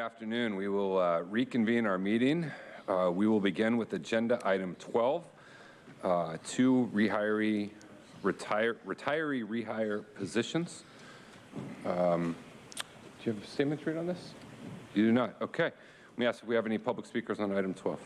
afternoon. We will reconvene our meeting. We will begin with agenda item 12, two retiree rehire positions. Do you have a statement to read on this? You do not. Okay. Let me ask if we have any public speakers on item 12.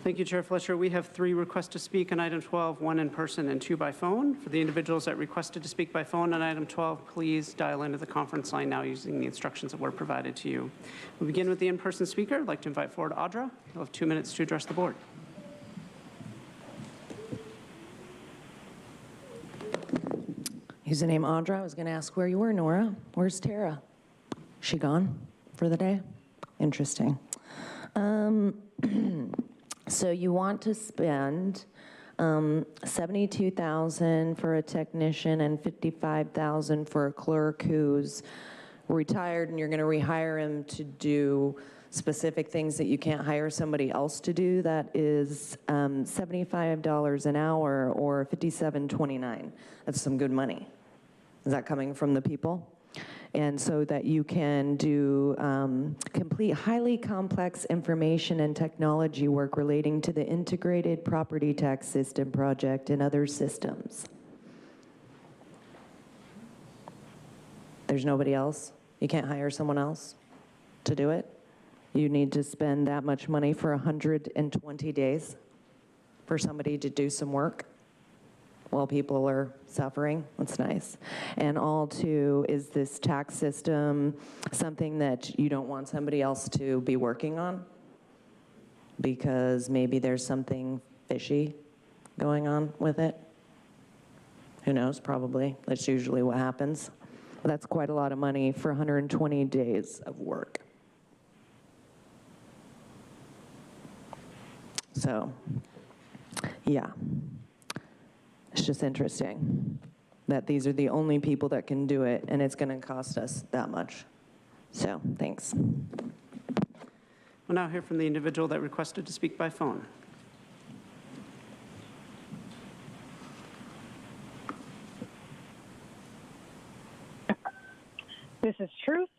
Thank you, Chair Fletcher. We have 3 requests to speak on item 12, 1 in person and 2 by phone. For the individuals that requested to speak by phone on item 12, please dial into the conference line now using the instructions that were provided to you. We begin with the in-person speaker. I'd like to invite forward Audra. You'll have 2 minutes to address the board. Username Audra. I was going to ask where you were, Nora. Where's Tara? She gone for the day? Interesting. So you want to spend $72,000 for a technician and $55,000 for a clerk who's retired, and you're going to rehire him to do specific things that you can't hire somebody else to do. That is $75 an hour or $57.29. That's some good money. Is that coming from the people? And so that you can do complete highly complex information and technology work relating to the integrated property tax system project and other systems. There's nobody else? You can't hire someone else to do it? You need to spend that much money for 120 days for somebody to do some work while people are suffering. That's nice. And all too, is this tax system something that you don't want somebody else to be working on? Because maybe there's something fishy going on with it? Who knows, probably. That's usually what happens. But that's quite a lot of money for 120 days of work. So, yeah. It's just interesting that these are the only people that can do it, and it's going to cost us that much. So, thanks. We'll now hear from the individual that requested to speak by phone. This is Truth.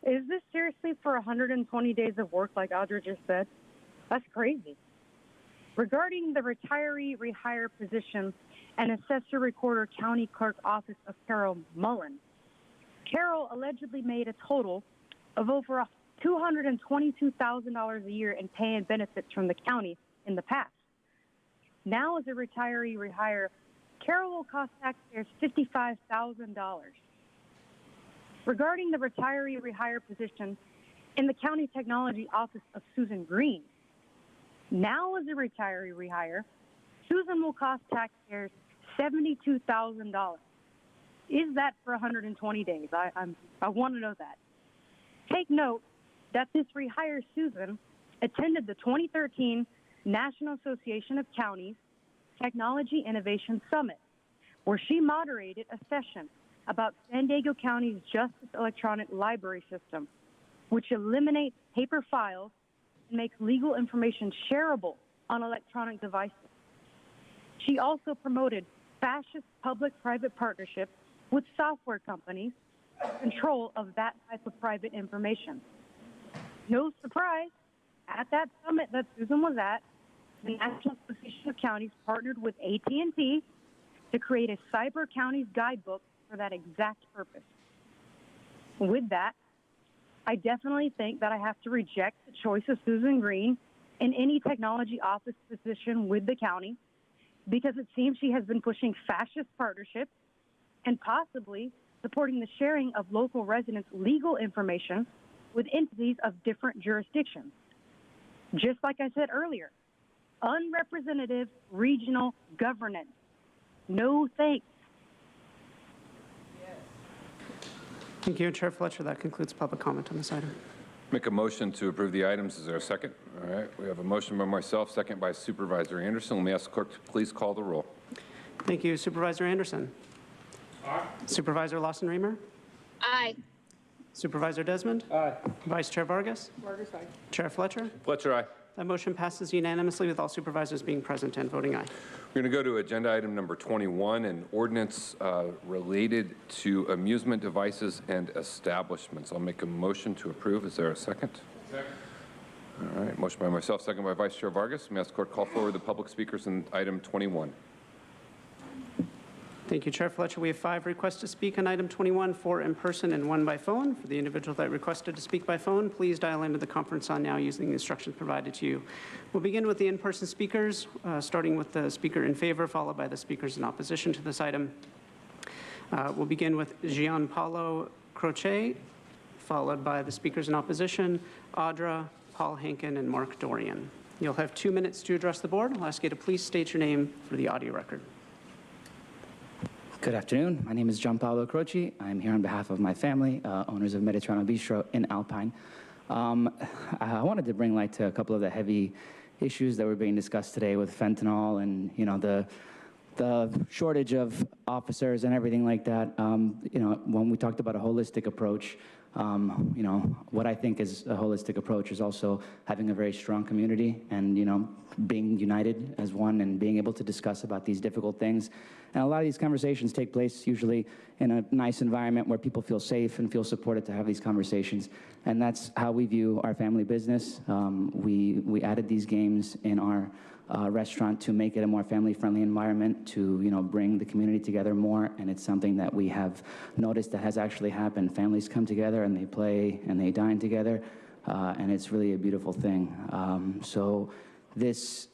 Is this seriously for 120 days of work like Audra just said? That's crazy. Regarding the retiree rehire position and Assessor Recorder County Clerk Office of Carol Mullen, Carol allegedly made a total of over $222,000 a year in pay and benefits from the county in the past. Now, as a retiree rehire, Carol will cost taxpayers $55,000. Regarding the retiree rehire position in the County Technology Office of Susan Green, now as a retiree rehire, Susan will cost taxpayers $72,000. Is that for 120 days? I want to know that. Take note that this rehire Susan attended the 2013 National Association of Counties Technology Innovation Summit, where she moderated a session about San Diego County's Justice Electronic Library System, which eliminates paper files and makes legal information shareable on electronic devices. She also promoted fascist public-private partnerships with software companies for control of that type of private information. No surprise, at that summit that Susan was at, the National Association of Counties partnered with AT&T to create a Cyber Counties guidebook for that exact purpose. With that, I definitely think that I have to reject the choice of Susan Green in any technology office position with the county, because it seems she has been pushing fascist partnerships and possibly supporting the sharing of local residents' legal information with entities of different jurisdictions. Just like I said earlier, unrepresentative regional governance. No thanks. Thank you, Chair Fletcher. That concludes public comment on this item. Make a motion to approve the items. Is there a second? All right. We have a motion by myself, second by Supervisor Anderson. Let me ask the clerk to please call the roll. Thank you, Supervisor Anderson. Aye. Supervisor Lawson-Remer. Aye. Supervisor Desmond. Aye. Vice Chair Vargas. Vargas, aye. Chair Fletcher. Fletcher, aye. That motion passes unanimously with all supervisors being present and voting aye. We're going to go to agenda item number 21, an ordinance related to amusement devices and establishments. I'll make a motion to approve. Is there a second? Second. All right, motion by myself, second by Vice Chair Vargas. May I ask the clerk call forward the public speakers in item 21? Thank you, Chair Fletcher. We have 5 requests to speak on item 21, 4 in person and 1 by phone. For the individual that requested to speak by phone, please dial into the conference line now using the instructions provided to you. We'll begin with the in-person speakers, starting with the speaker in favor, followed by the speakers in opposition to this item. We'll begin with Gianpaolo Croce, followed by the speakers in opposition, Audra, Paul Hankin, and Mark Dorian. You'll have 2 minutes to address the board. I'll ask you to please state your name for the audio record. Good afternoon. My name is Gianpaolo Croce. I'm here on behalf of my family, owners of Mediterranean Bistro in Alpine. I wanted to bring light to a couple of the heavy issues that were being discussed today with fentanyl and, the shortage of officers and everything like that. When we talked about a holistic approach, what I think is a holistic approach is also having a very strong community and, being united as one and being able to discuss about these difficult things. And a lot of these conversations take place usually in a nice environment where people feel safe and feel supported to have these conversations. And that's how we view our family business. We added these games in our restaurant to make it a more family-friendly environment, to bring the community together more, and it's something that we have noticed that has actually happened. Families come together and they play and they dine together, and it's really a beautiful thing. So this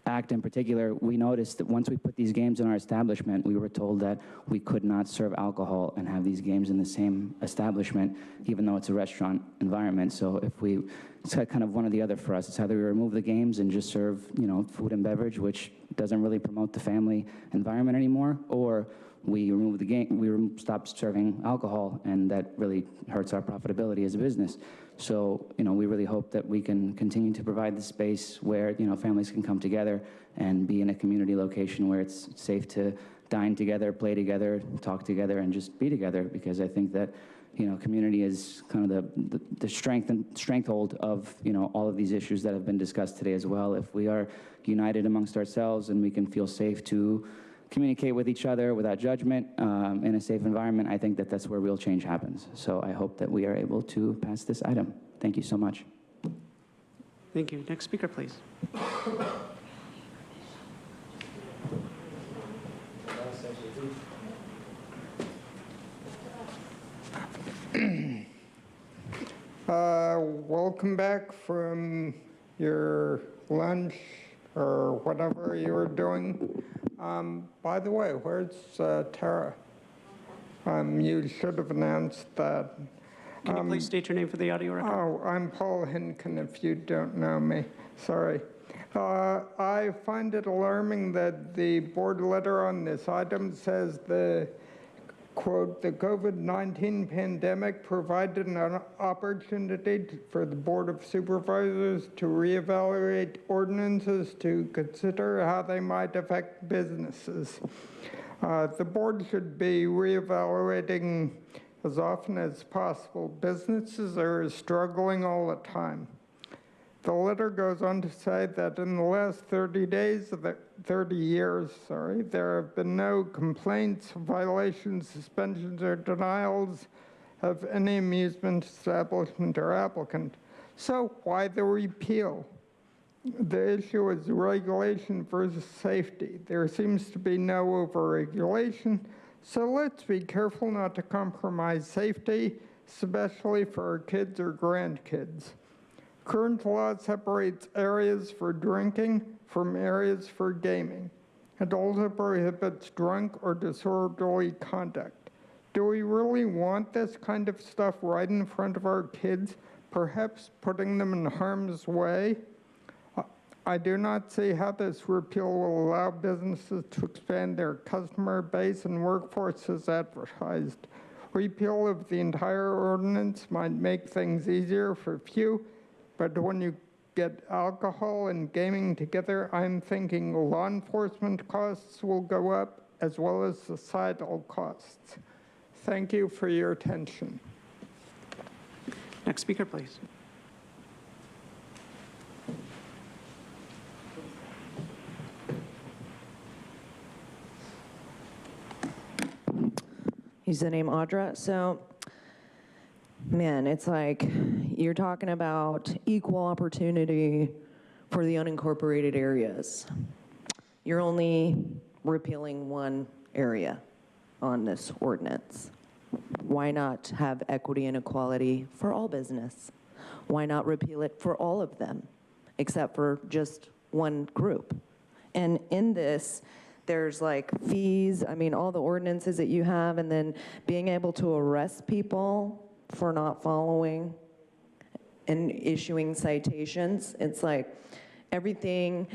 act in particular, we noticed that once we put these games in our establishment, we were told that we could not serve alcohol and have these games in the same establishment, even though it's a restaurant environment. So it's kind of one or the other for us. It's either we remove the games and just serve, food and beverage, which doesn't really promote the family environment anymore, or we remove the game, stop serving alcohol, and that really hurts our profitability as a business. So, we really hope that we can continue to provide the space where, families can come together and be in a community location where it's safe to dine together, play together, talk together, and just be together, because I think that, community is kind of the strengthhold of, all of these issues that have been discussed today as well. If we are united amongst ourselves and we can feel safe to communicate with each other without judgment in a safe environment, I think that that's where real change happens. So I hope that we are able to pass this item. Thank you so much. Thank you. Next speaker, please. Welcome back from your lunch or whatever you were doing. By the way, where's Tara? You should have announced that. Can you please state your name for the audio record? Oh, I'm Paul Hinken, if you don't know me. Sorry. I find it alarming that the board letter on this item says quote, the COVID-19 pandemic provided an opportunity for the Board of Supervisors to reevaluate ordinances to consider how they might affect businesses. The board should be reevaluating as often as possible. Businesses are struggling all the time. The letter goes on to say that in the last 30 years, there have been no complaints, violations, suspensions, or denials of any amusement establishment or applicant. So why the repeal? The issue is regulation versus safety. There seems to be no overregulation, so let's be careful not to compromise safety, especially for our kids or grandkids. Current law separates areas for drinking from areas for gaming. It also prohibits drunk or disorderly conduct. Do we really want this kind of stuff right in front of our kids, perhaps putting them in harm's way? I do not see how this repeal will allow businesses to expand their customer base and workforce as advertised. Repeal of the entire ordinance might make things easier for few, but when you get alcohol and gaming together, I'm thinking law enforcement costs will go up as well as societal costs. Thank you for your attention. Next speaker, please. said name Audra. So, man, it's like you're talking about equal opportunity for the unincorporated areas. You're only repealing one area on this ordinance. Why not have equity and equality for all business? Why not repeal it for all of them, except for just one group? And in this, there's like fees, I mean, all the ordinances that you have, and then being able to arrest people for not following and issuing citations. It's like everything,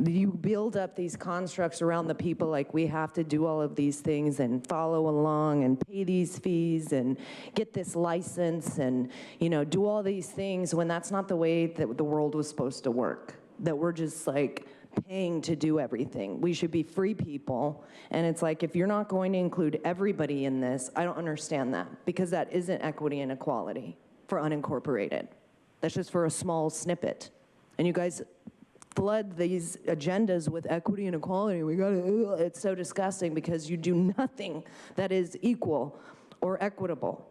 you build up these constructs around the people, like we have to do all of these things and follow along and pay these fees and get this license and, you know, do all these things when that's not the way that the world was supposed to work. That we're just like paying to do everything. We should be free people. And it's like, if you're not going to include everybody in this, I don't understand that, because that isn't equity and equality for unincorporated. That's just for a small snippet. And you guys flood these agendas with equity and equality. We gotta, it's so disgusting because you do nothing that is equal or equitable.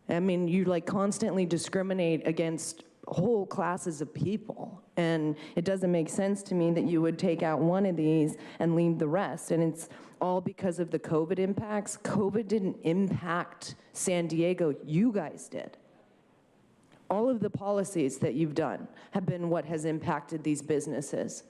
I mean, you like constantly discriminate against whole classes of people. And it doesn't make sense to me that you would take out one of these and leave the rest. And it's all because of the COVID impacts. COVID didn't impact San Diego, you guys did. All of the policies that you've done have been what has impacted these businesses.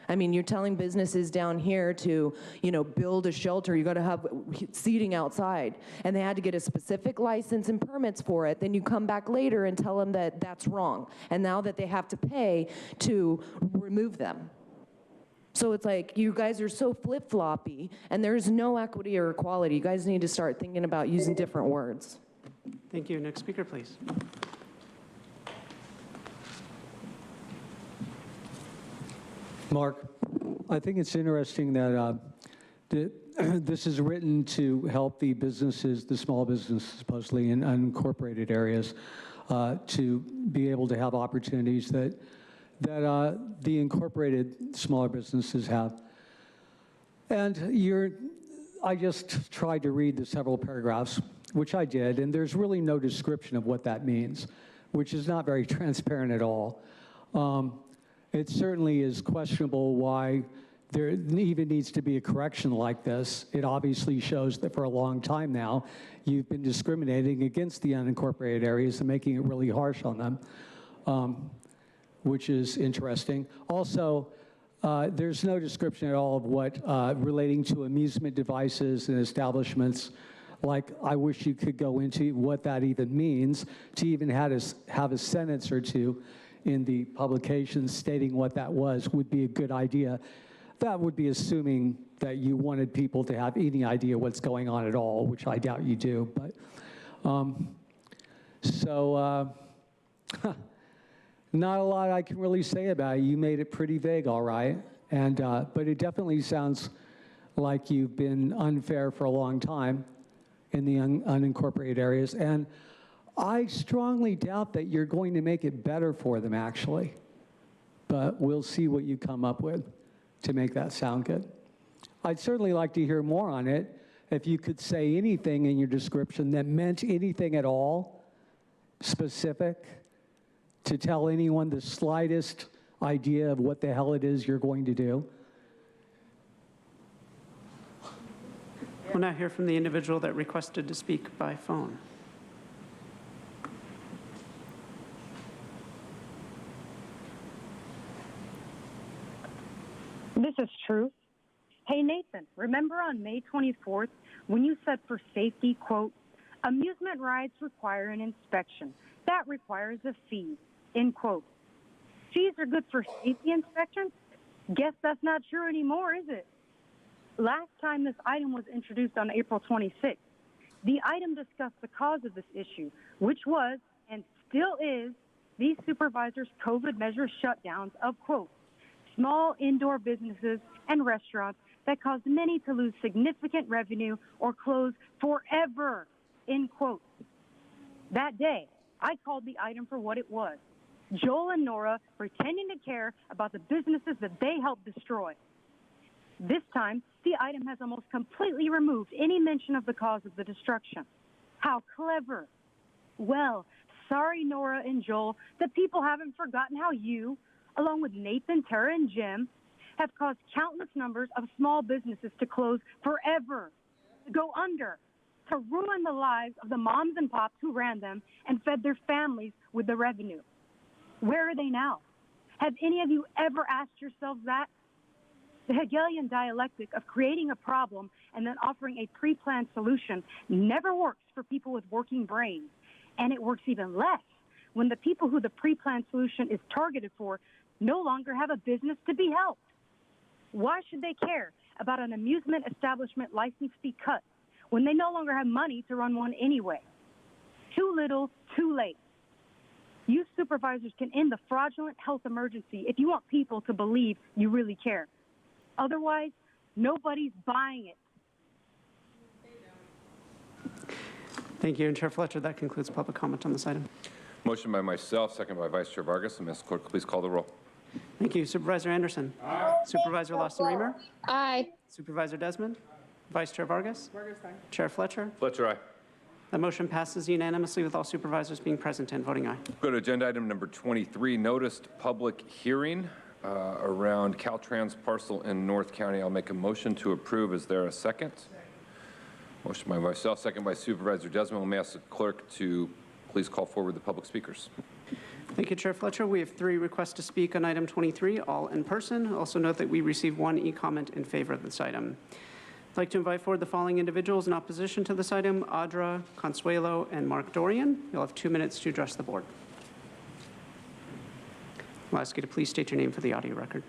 I mean, you're telling businesses down here to, you know, build a shelter, you gotta have seating outside, and they had to get a specific license and permits for it. Then you come back later and tell them that that's wrong, and now that they have to pay to remove them. So it's like, you guys are so flip-floppy, and there's no equity or equality. You guys need to start thinking about using different words. Thank you. Next speaker, please. Mark, I think it's interesting that this is written to help the businesses, the small businesses, supposedly in unincorporated areas, to be able to have opportunities that the incorporated smaller businesses have. And I just tried to read the several paragraphs, which I did, and there's really no description of what that means, which is not very transparent at all. It certainly is questionable why there even needs to be a correction like this. It obviously shows that for a long time now, you've been discriminating against the unincorporated areas and making it really harsh on them, which is interesting. Also, there's no description at all of what relating to amusement devices and establishments. Like, I wish you could go into what that even means, to even have a sentence or two in the publication stating what that would be a good idea. That would be assuming that you wanted people to have any idea what's going on at all, which I doubt you do. But not a lot I can really say about it. You made it pretty vague, all right. And but it definitely sounds like you've been unfair for a long time in the unincorporated areas. And I strongly doubt that you're going to make it better for them, actually. But we'll see what you come up with to make that sound good. I'd certainly like to hear more on it. If you could say anything in your description that meant anything at all specific to tell anyone the slightest idea of what the hell it is you're going to do. We'll now hear from the individual that requested to speak by phone. This is Truth. Hey, Nathan, remember on May 24th when you said for safety, quote, amusement rides require an inspection. That requires a fee, end quote. Fees are good for safety inspections? Guess that's not true anymore, is it? Last time this item was introduced on April 26th, the item discussed the cause of this issue, which was, and still is, these supervisors' COVID measure shutdowns of, quote, small indoor businesses and restaurants that caused many to lose significant revenue or close forever, end quote. That day, I called the item for what it was. Joel and Nora pretending to care about the businesses that they helped destroy. This time, the item has almost completely removed any mention of the cause of the destruction. How clever. Well, sorry, Nora and Joel, the people haven't forgotten how you, along with Nathan, Tara, and Jim, have caused countless numbers of small businesses to close forever, to go under, to ruin the lives of the moms and pops who ran them and fed their families with the revenue. Where are they now? Have any of you ever asked yourselves that? The Hegelian dialectic of creating a problem and then offering a pre-planned solution never works for people with working brains. And it works even less when the people who the pre-planned solution is targeted for no longer have a business to be helped. Why should they care about an amusement establishment license fee cut when they no longer have money to run one anyway? Too little, too late. You supervisors can end the fraudulent health emergency if you want people to believe you really care. Otherwise, nobody's buying it. Thank you. And Chair Fletcher, that concludes public comment on this item. Motion by myself, second by Vice Chair Vargas. And Ms. Clerk, please call the roll. Thank you. Supervisor Anderson. Aye. Supervisor Lawson-Remer. Aye. Supervisor Desmond. Vice Chair Vargas. Chair Fletcher. Fletcher, aye. The motion passes unanimously with all supervisors being present and voting aye. Go to agenda item number 23, noticed public hearing around Caltrans parcel in North County. I'll make a motion to approve. Is there a second? Motion by myself, second by Supervisor Desmond. Let me ask the clerk to please call forward the public speakers. Thank you, Chair Fletcher. We have 3 requests to speak on item 23, all in person. Also note that we received 1 e-comment in favor of this item. I'd like to invite forward the following individuals in opposition to this item: Audra Consuelo and Mark Dorian. You'll have 2 minutes to address the board. I'll ask you to please state your name for the audio record.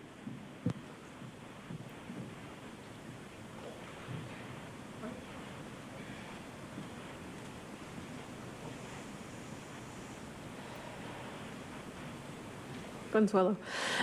Consuelo.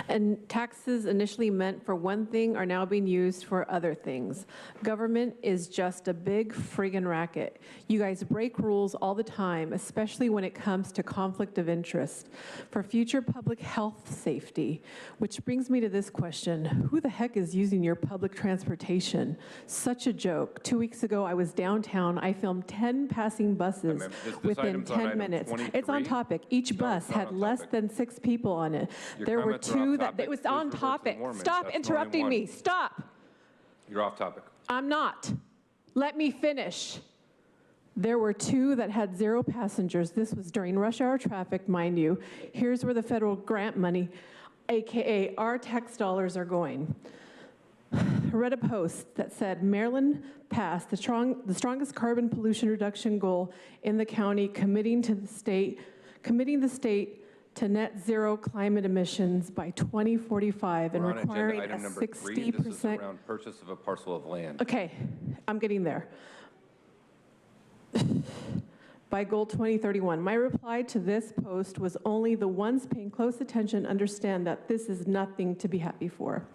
And taxes initially meant for one thing are now being used for other things. Government is just a big friggin' racket. You guys break rules all the time, especially when it comes to conflict of interest for future public health safety. Which brings me to this question: who the heck is using your public transportation? Such a joke. 2 weeks ago, I was downtown. I filmed 10 passing buses within 10 minutes. 23? It's on topic. Each bus had less than 6 people on it. There were 2 that it was on topic. Stop interrupting me. Stop. You're off topic. I'm not. Let me finish. There were 2 that had 0 passengers. This was during rush hour traffic, mind you. Here's where the federal grant money, AKA our tax dollars, are going. I read a post that said Maryland passed the strongest carbon pollution reduction goal in the county, committing the state to net zero climate emissions by 2045 and We're on requiring agenda item a number 3. This is 60%. around purchase of a parcel of land. Okay, I'm getting there. By goal 2031. My reply to this post was only the ones paying close attention understand that this is nothing to be happy for.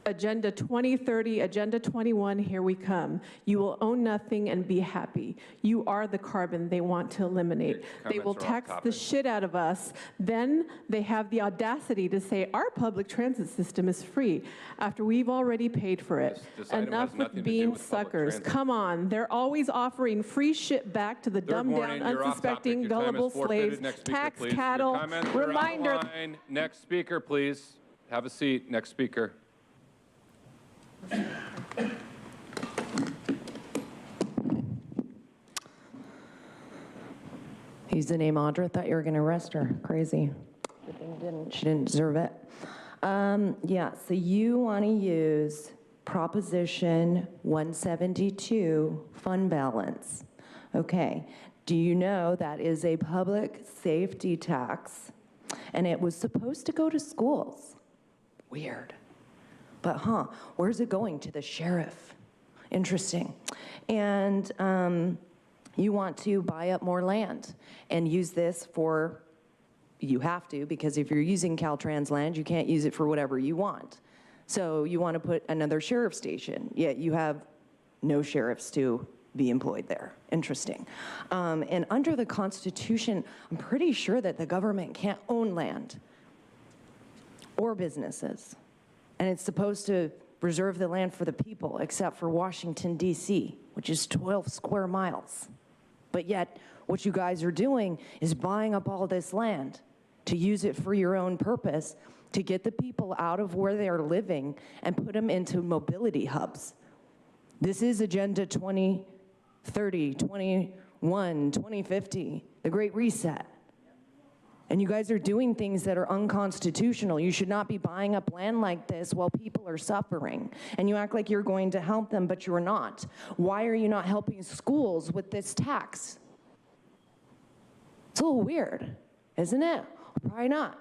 Agenda 2030, Agenda 21, here we come. You will own nothing and be happy. You are the carbon they want to eliminate. They will tax the shit out of us. Then they have the audacity to say our public transit system is free after we've already paid for it. This item Enough has with nothing to do being with public suckers. transit. Come on, they're always offering free shit back to the dumbed down, unsuspecting, gullible slaves, tax cattle. Reminder. Next speaker, please. Have a seat. Next speaker. Use the name Audra. Thought you were going to arrest her. Crazy. Good thing you didn't. She didn't deserve it. Yeah, so you want to use Proposition 172, fund balance. Okay. Do you know that is a public safety tax, and it was supposed to go to schools? Weird. But where's it going? To the sheriff. Interesting. And you want to buy up more land and use this for, you have to, because if you're using Caltrans land, you can't use it for whatever you want. So you want to put another sheriff station, yet you have no sheriffs to be employed there. Interesting. And under the Constitution, I'm pretty sure that the government can't own land or businesses. And it's supposed to reserve the land for the people, except for Washington, D.C., which is 12 square miles. But yet, what you guys are doing is buying up all this land to use it for your own purpose, to get the people out of where they are living and put them into mobility hubs. This is Agenda 2030, 21, 2050, the Great Reset. And you guys are doing things that are unconstitutional. You should not be buying up land like this while people are suffering. And you act like you're going to help them, but you're not. Why are you not helping schools with this tax? It's a little weird, isn't it? Probably not.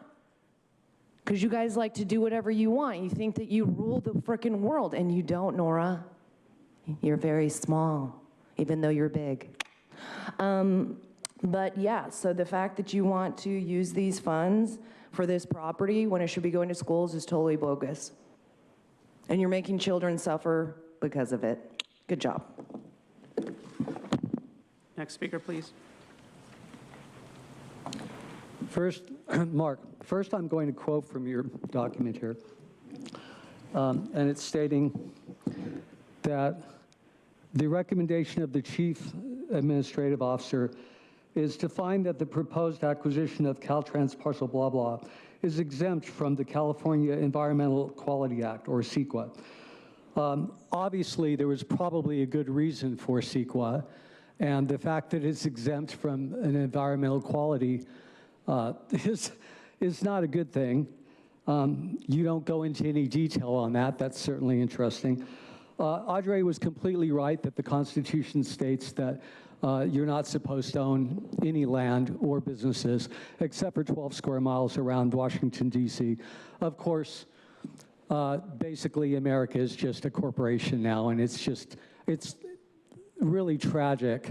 Because you guys like to do whatever you want. You think that you rule the frickin' world, and you don't, Nora. You're very small, even though you're big. But yeah, so the fact that you want to use these funds for this property when it should be going to schools is totally bogus. And you're making children suffer because of it. Good job. Next speaker, please. First, Mark, first I'm going to quote from your document here. And it's stating that the recommendation of the Chief Administrative Officer is to find that the proposed acquisition of Caltrans parcel blah blah is exempt from the California Environmental Quality Act, or CEQA. Obviously, there was probably a good reason for CEQA, and the fact that it's exempt from an environmental quality is not a good thing. You don't go into any detail on that. That's certainly interesting. Audrey was completely right that the Constitution states that you're not supposed to own any land or businesses except for 12 square miles around Washington, D.C. Of course, basically America is just a corporation now, and it's really tragic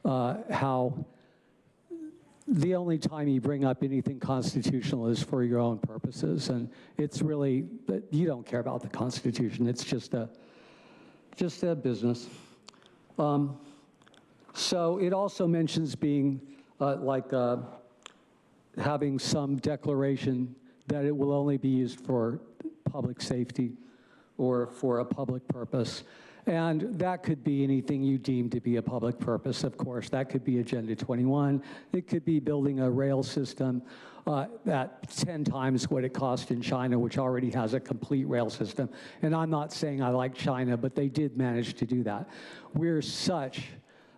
how the only time you bring up anything constitutional is for your own purposes, and it's really, you don't care about the Constitution. It's just a business. So it also mentions being having some declaration that it will only be used for public safety or for a public purpose. And that could be anything you deem to be a public purpose, of course. That could be Agenda 21. It could be building a rail system at 10 times what it cost in China, which already has a complete rail system. And I'm not saying I like China, but they did manage to do that. We're such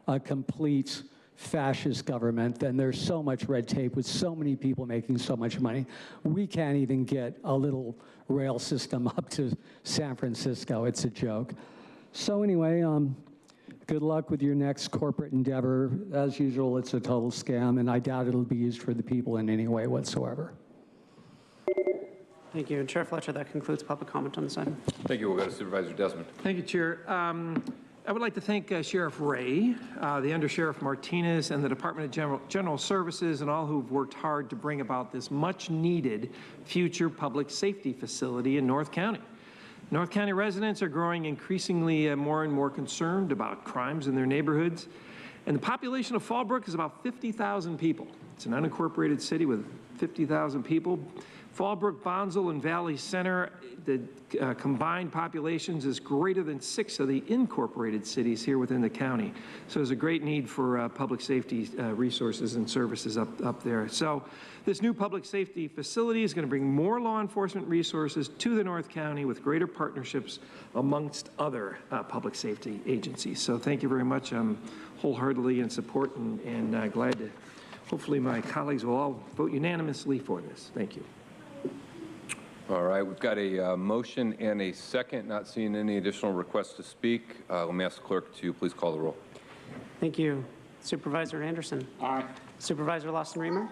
a complete fascist government, and there's so much red tape with so many people making so much money. We can't even get a little rail system up to San Francisco. It's a joke. So anyway, good luck with your next corporate endeavor. As usual, it's a total scam, and I doubt it'll be used for the people in any way whatsoever. Thank you. And Chair Fletcher, that concludes public comment on this item. Thank you. We'll go to Supervisor Desmond. Thank you, Chair. I would like to thank Sheriff Ray, the Under-Sheriff Martinez, and the Department of General Services, and all who've worked hard to bring about this much-needed future public safety facility in North County. North County residents are growing increasingly more and more concerned about crimes in their neighborhoods. And the population of Fallbrook is about 50,000 people. It's an unincorporated city with 50,000 people. Fallbrook, Bonsall, and Valley Center, the combined populations is greater than 6 of the incorporated cities here within the county. So there's a great need for public safety resources and services up there. So this new public safety facility is going to bring more law enforcement resources to the North County with greater partnerships amongst other public safety agencies. So thank you very much. I'm wholeheartedly in support and glad to, hopefully my colleagues will all vote unanimously for this. Thank you. All right, we've got a motion and a second. Not seeing any additional requests to speak. Let me ask the clerk to please call the roll. Thank you. Supervisor Anderson. Aye. Supervisor Lawson-Remer.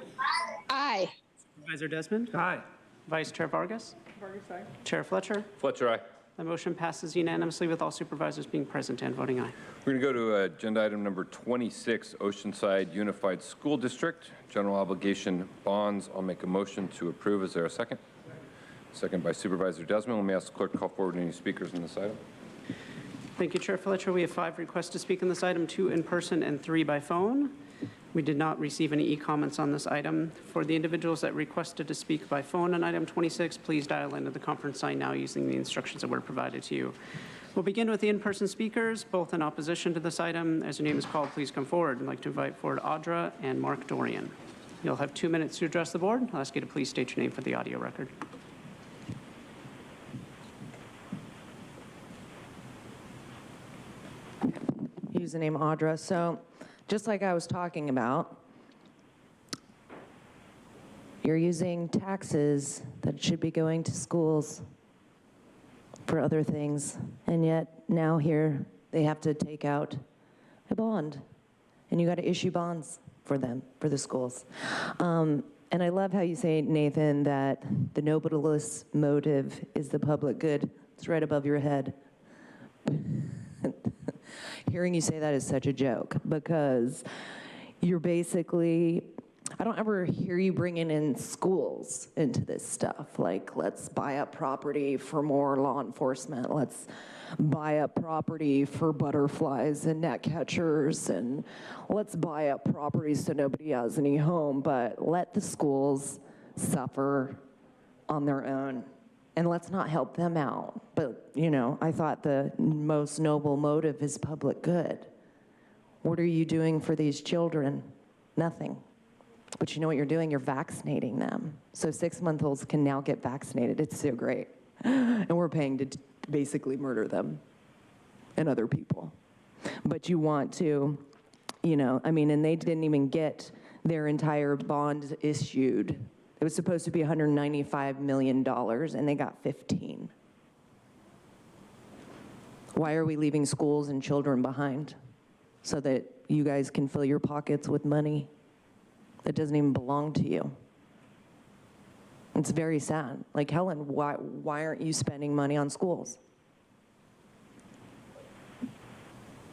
Aye. Supervisor Desmond. Aye. Vice Chair Vargas. Aye. Chair Fletcher. Fletcher, aye. The motion passes unanimously with all supervisors being present and voting aye. We're going to go to agenda item number 26, Oceanside Unified School District, general obligation bonds. I'll make a motion to approve. Is there a second? Second by Supervisor Desmond. Let me ask the clerk to call forward any speakers on this item. Thank you, Chair Fletcher. We have 5 requests to speak on this item, 2 in person and 3 by phone. We did not receive any e-comments on this item. For the individuals that requested to speak by phone on item 26, please dial into the conference line now using the instructions that were provided to you. We'll begin with the in-person speakers, both in opposition to this item. As your name is called, please come forward. I'd like to invite forward Audra and Mark Dorian. You'll have 2 minutes to address the board. I'll ask you to please state your name for the audio record. Username Audra. So just like I was talking about, you're using taxes that should be going to schools for other things, and yet now here they have to take out a bond, and you got to issue bonds for them, for the schools. And I love how you say, Nathan, that the noblest motive is the public good. It's right above your head. Hearing you say that is such a joke, because you're basically, I don't ever hear you bringing in schools into this stuff. Like, let's buy up property for more law enforcement. Let's buy up property for butterflies and net catchers. And let's buy up property so nobody has any home. But let the schools suffer on their own. And let's not help them out. But, you know, I thought the most noble motive is public good. What are you doing for these children? Nothing. But you know what you're doing? You're vaccinating them. So 6-month-olds can now get vaccinated. It's so great. And we're paying to basically murder them and other people. But you want to, you know, I mean, and they didn't even get their entire bond issued. It was supposed to be $195 million, and they got 15. Why are we leaving schools and children behind? So that you guys can fill your pockets with money that doesn't even belong to you. It's very sad. Like, Helen, why aren't you spending money on schools?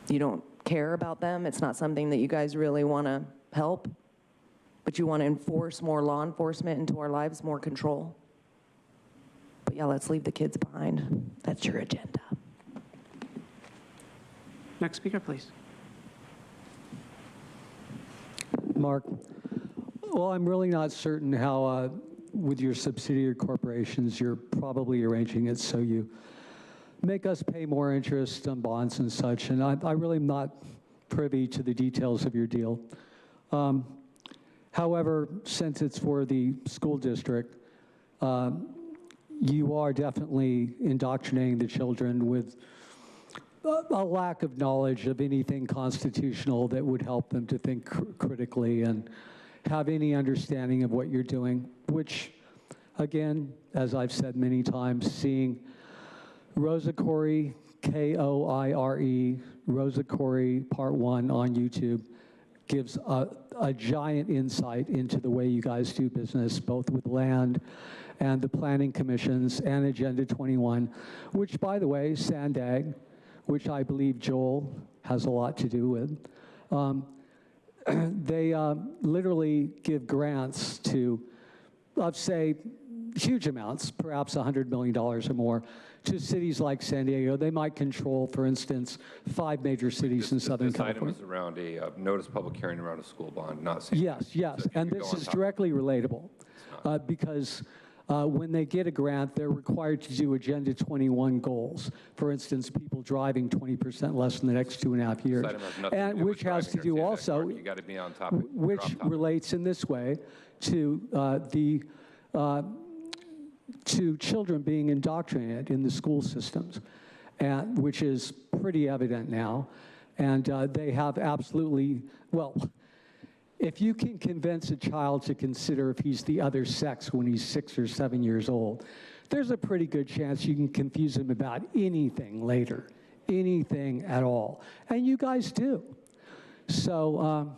You don't care about them? It's not something that you guys really want to help? But you want to enforce more law enforcement into our lives, more control? But yeah, let's leave the kids behind. That's your agenda. Next speaker, please. Mark, well, I'm really not certain how, with your subsidiary corporations, you're probably arranging it so you make us pay more interest on bonds and such, and I really am not privy to the details of your deal. However, since it's for the school district, you are definitely indoctrinating the children with a lack of knowledge of anything constitutional that would help them to think critically and have any understanding of what you're doing, which, again, as I've said many times, seeing Rosa Corey, Koire, Rosa Corey Part 1 on YouTube gives a giant insight into the way you guys do business, both with land and the planning commissions and Agenda 21, which, by the way, Sandag, which I believe Joel has a lot to do with, they literally give grants to, let's say, huge amounts, perhaps $100 million or more, to cities like San Diego. They might control, for instance, 5 major cities in Southern California. This item is around a notice public hearing around a school bond, not saying. Yes, yes, So and this is directly relatable because when they get a grant, they're required to do Agenda 21 goals. For instance, people driving 20% less in the next 2.5 years, This item has nothing to and do with which has to driving or do saying that, also, Mark. You got to be on topic. which relates in this way to to children being indoctrinated in the school systems, and which is pretty evident now. And they have absolutely, well, if you can convince a child to consider if he's the other sex when he's 6 or 7 years old, there's a pretty good chance you can confuse him about anything later, anything at all. And you guys do. So,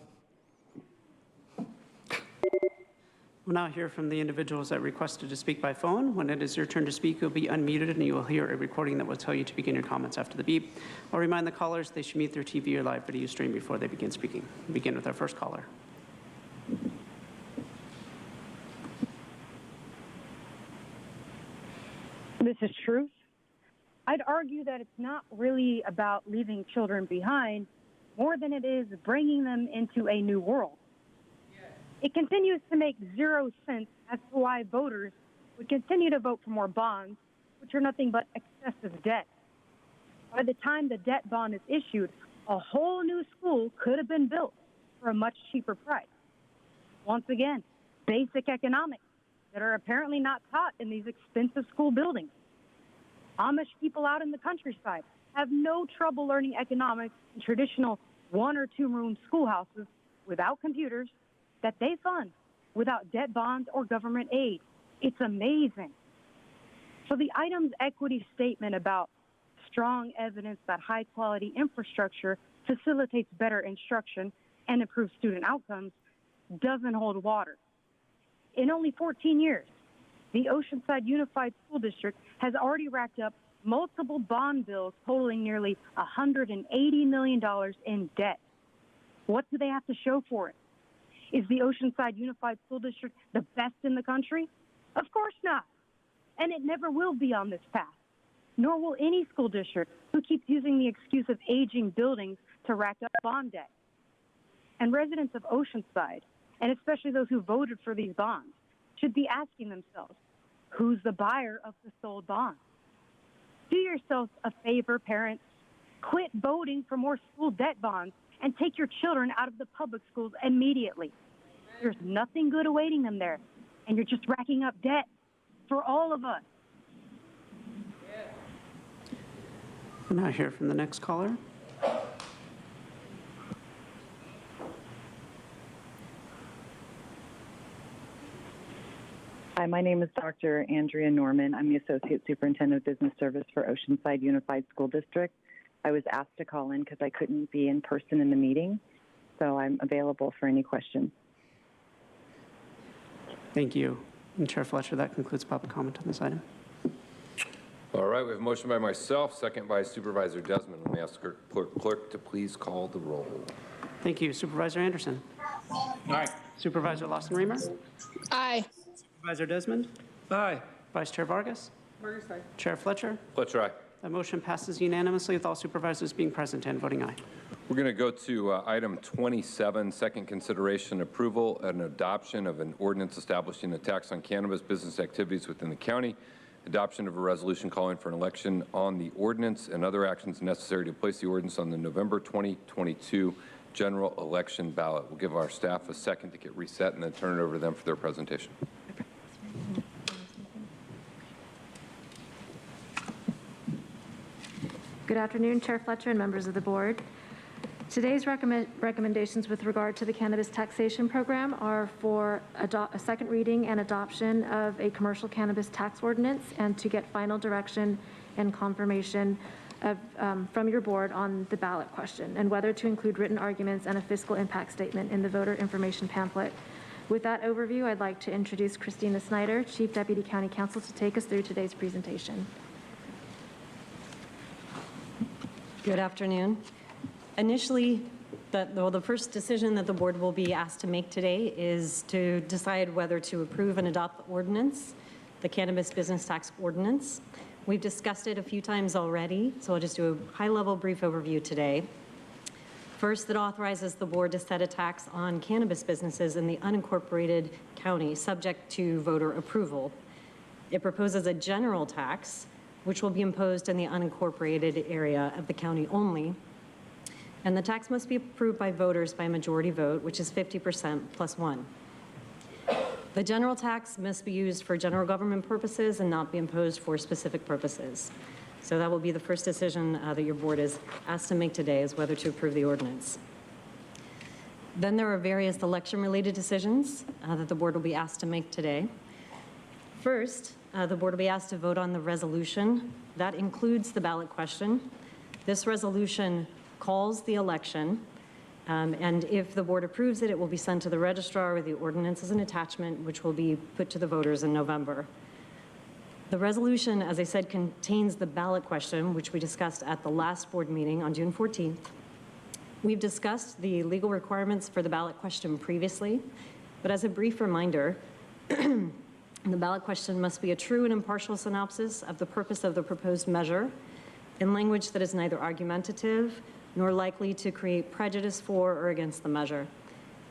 We'll now hear from the individuals that requested to speak by phone. When it is your turn to speak, you'll be unmuted and you will hear a recording that will tell you to begin your comments after the beep. I'll remind the callers they should mute their TV or live video stream before they begin speaking. We'll begin with our first caller. This is Truth. I'd argue that it's not really about leaving children behind more than it is bringing them into a new world. It continues to make zero sense as to why voters would continue to vote for more bonds, which are nothing but excessive debt. By the time the debt bond is issued, a whole new school could have been built for a much cheaper price. Once again, basic economics that are apparently not taught in these expensive school buildings. Amish people out in the countryside have no trouble learning economics in traditional 1- or 2-room schoolhouses without computers that they fund without debt bonds or government aid. It's amazing. So the item's equity statement about strong evidence that high-quality infrastructure facilitates better instruction and improves student outcomes doesn't hold water. In only 14 years, the Oceanside Unified School District has already racked up multiple bond bills totaling nearly $180 million in debt. What do they have to show for it? Is the Oceanside Unified School District the best in the country? Of course not. And it never will be on this path. Nor will any school district who keeps using the excuse of aging buildings to rack up bond debt. And residents of Oceanside, and especially those who voted for these bonds, should be asking themselves, who's the buyer of the sold bonds? Do yourselves a favor, parents. Quit voting for more school debt bonds and take your children out of the public schools immediately. There's nothing good awaiting them there, and you're just racking up debt for all of us. We'll now hear from the next caller. Hi, my name is Dr. Andrea Norman. I'm the Associate Superintendent of Business Service for Oceanside Unified School District. I was asked to call in because I couldn't be in person in the meeting, so I'm available for any questions. Thank you. And Chair Fletcher, that concludes public comment on this item. All right, we have a motion by myself, second by Supervisor Desmond. Let me ask clerk to please call the roll. Thank you. Supervisor Anderson. Aye. Supervisor Lawson-Remer. Aye. Supervisor Desmond. Aye. Vice Chair Vargas. Chair Fletcher. Fletcher, aye. That motion passes unanimously with all supervisors being present and voting aye. We're going to go to item 27, second consideration, approval and adoption of an ordinance establishing a tax on cannabis business activities within the county, adoption of a resolution calling for an election on the ordinance, and other actions necessary to place the ordinance on the November 2022 general election ballot. We'll give our staff a second to get reset and then turn it over to them for their presentation. Good afternoon, Chair Fletcher and members of the board. Today's recommendations with regard to the cannabis taxation program are for a second reading and adoption of a commercial cannabis tax ordinance, and to get final direction and confirmation of, from your board on the ballot question and whether to include written arguments and a fiscal impact statement in the voter information pamphlet. With that overview, I'd like to introduce Christina Snyder, Chief Deputy County Counsel, to take us through today's presentation. Good afternoon. Initially, the first decision that the board will be asked to make today is to decide whether to approve and adopt the ordinance, the cannabis business tax ordinance. We've discussed it a few times already, so I'll just do a high-level brief overview today. First, it authorizes the board to set a tax on cannabis businesses in the unincorporated county, subject to voter approval. It proposes a general tax, which will be imposed in the unincorporated area of the county only. And the tax must be approved by voters by a majority vote, which is 50% plus 1. The general tax must be used for general government purposes and not be imposed for specific purposes. So that will be the first decision that your board is asked to make today, is whether to approve the ordinance. Then there are various election-related decisions that the board will be asked to make today. First, the board will be asked to vote on the resolution. That includes the ballot question. This resolution calls the election, and if the board approves it, it will be sent to the registrar with the ordinance as an attachment, which will be put to the voters in November. The resolution, as I said, contains the ballot question, which we discussed at the last board meeting on June 14th. We've discussed the legal requirements for the ballot question previously, but as a brief reminder, the ballot question must be a true and impartial synopsis of the purpose of the proposed measure in language that is neither argumentative nor likely to create prejudice for or against the measure.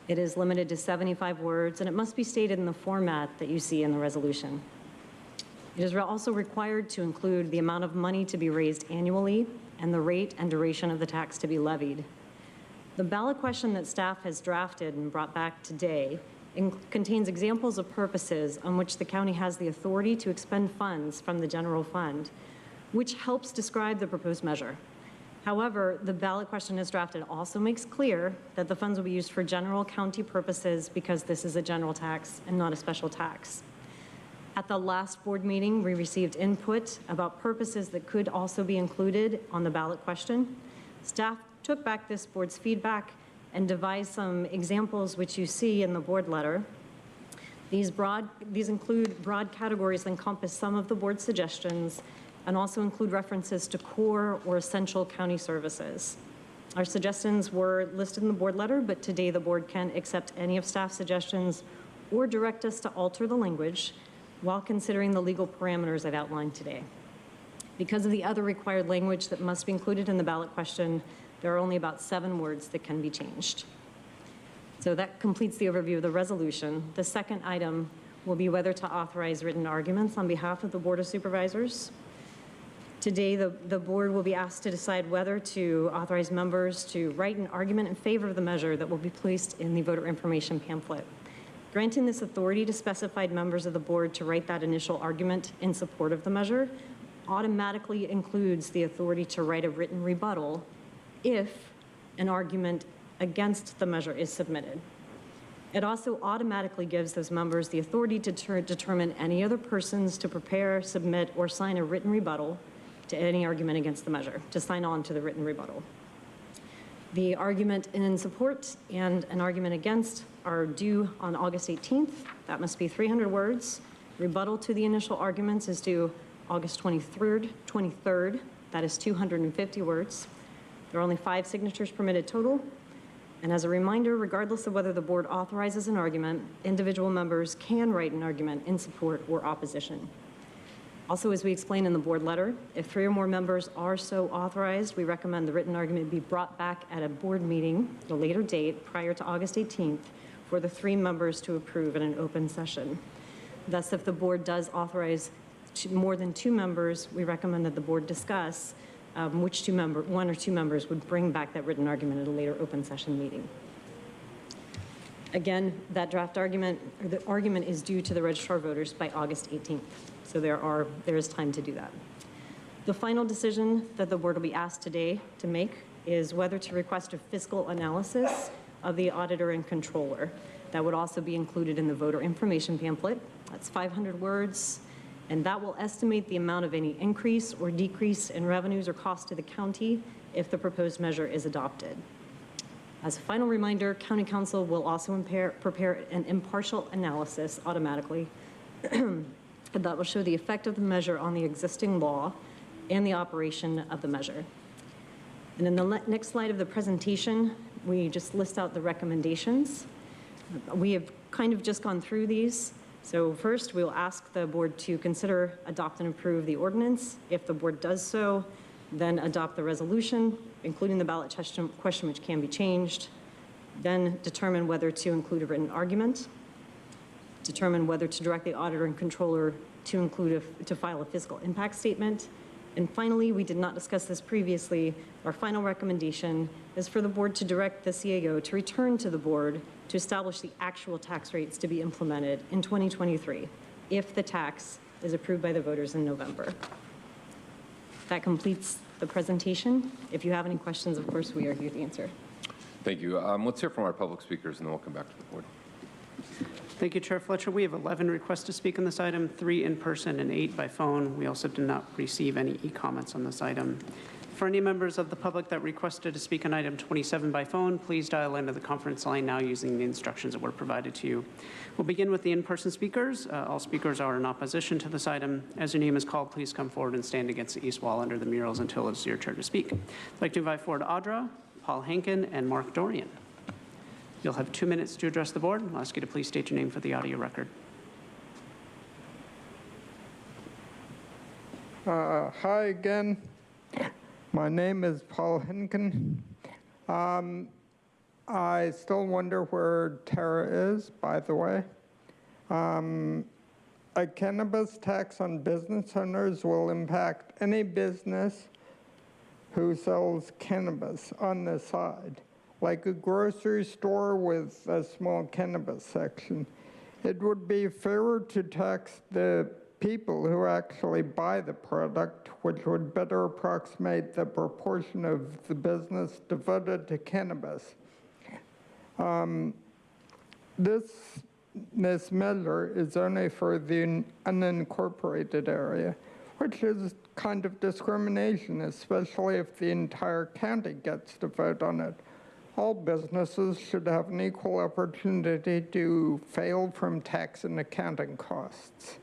It is limited to 75 words, and it must be stated in the format that you see in the resolution. It is also required to include the amount of money to be raised annually and the rate and duration of the tax to be levied. The ballot question that staff has drafted and brought back today contains examples of purposes on which the county has the authority to expend funds from the general fund, which helps describe the proposed measure. However, the ballot question as drafted also makes clear that the funds will be used for general county purposes because this is a general tax and not a special tax. At the last board meeting, we received input about purposes that could also be included on the ballot question. Staff took back this board's feedback and devised some examples which you see in the board letter. These include broad categories that encompass some of the board's suggestions and also include references to core or essential county services. Our suggestions were listed in the board letter, but today the board can accept any of staff's suggestions or direct us to alter the language while considering the legal parameters I've outlined today. Because of the other required language that must be included in the ballot question, there are only about 7 words that can be changed. So that completes the overview of the resolution. The second item will be whether to authorize written arguments on behalf of the Board of Supervisors. Today, the board will be asked to decide whether to authorize members to write an argument in favor of the measure that will be placed in the voter information pamphlet. Granting this authority to specified members of the board to write that initial argument in support of the measure automatically includes the authority to write a written rebuttal if an argument against the measure is submitted. It also automatically gives those members the authority to determine any other persons to prepare, submit, or sign a written rebuttal to any argument against the measure, to sign on to the written rebuttal. The argument in support and an argument against are due on August 18th. That must be 300 words. Rebuttal to the initial arguments is due August 23rd. That is 250 words. There are only 5 signatures permitted total. And as a reminder, regardless of whether the board authorizes an argument, individual members can write an argument in support or opposition. Also, as we explained in the board letter, if 3 or more members are so authorized, we recommend the written argument be brought back at a board meeting at a later date prior to August 18th for the 3 members to approve in an open session. Thus, if the board does authorize more than 2 members, we recommend that the board discuss which 1 or 2 members would bring back that written argument at a later open session meeting. Again, that draft argument, or the argument is due to the registrar of voters by August 18th. So there is time to do that. The final decision that the board will be asked today to make is whether to request a fiscal analysis of the auditor and controller. That would also be included in the voter information pamphlet. That's 500 words, and that will estimate the amount of any increase or decrease in revenues or costs to the county if the proposed measure is adopted. As a final reminder, County Council will also prepare an impartial analysis automatically that will show the effect of the measure on the existing law and the operation of the measure. And in the next slide of the presentation, we just list out the recommendations. We have kind of just gone through these. So first, we will ask the board to consider, adopt, and approve the ordinance. If the board does so, then adopt the resolution, including the ballot question which can be changed. Then determine whether to include a written argument. Determine whether to direct the auditor and controller to file a fiscal impact statement. And finally, we did not discuss this previously, our final recommendation is for the board to direct the CAO to return to the board to establish the actual tax rates to be implemented in 2023 if the tax is approved by the voters in November. That completes the presentation. If you have any questions, of course, we are here to answer. Thank you. Let's hear from our public speakers, and then we'll come back to the board. Thank you, Chair Fletcher. We have 11 requests to speak on this item, 3 in person and 8 by phone. We also did not receive any e-comments on this item. For any members of the public that requested to speak on item 27 by phone, please dial into the conference line now using the instructions that were provided to you. We'll begin with the in-person speakers. All speakers are in opposition to this item. As your name is called, please come forward and stand against the east wall under the murals until it's your turn to speak. I'd like to invite forward Audra, Paul Hankin, and Mark Dorian. You'll have 2 minutes to address the board. I'll ask you to please state your name for the audio record. Hi again. My name is Paul Henkin. I still wonder where Tara is, by the way. A cannabis tax on business owners will impact any business who sells cannabis on the side, like a grocery store with a small cannabis section. It would be fairer to tax the people who actually buy the product, which would better approximate the proportion of the business devoted to cannabis. This measure is only for the unincorporated area, which is kind of discrimination, especially if the entire county gets to vote on it. All businesses should have an equal opportunity to fail from tax and accounting costs.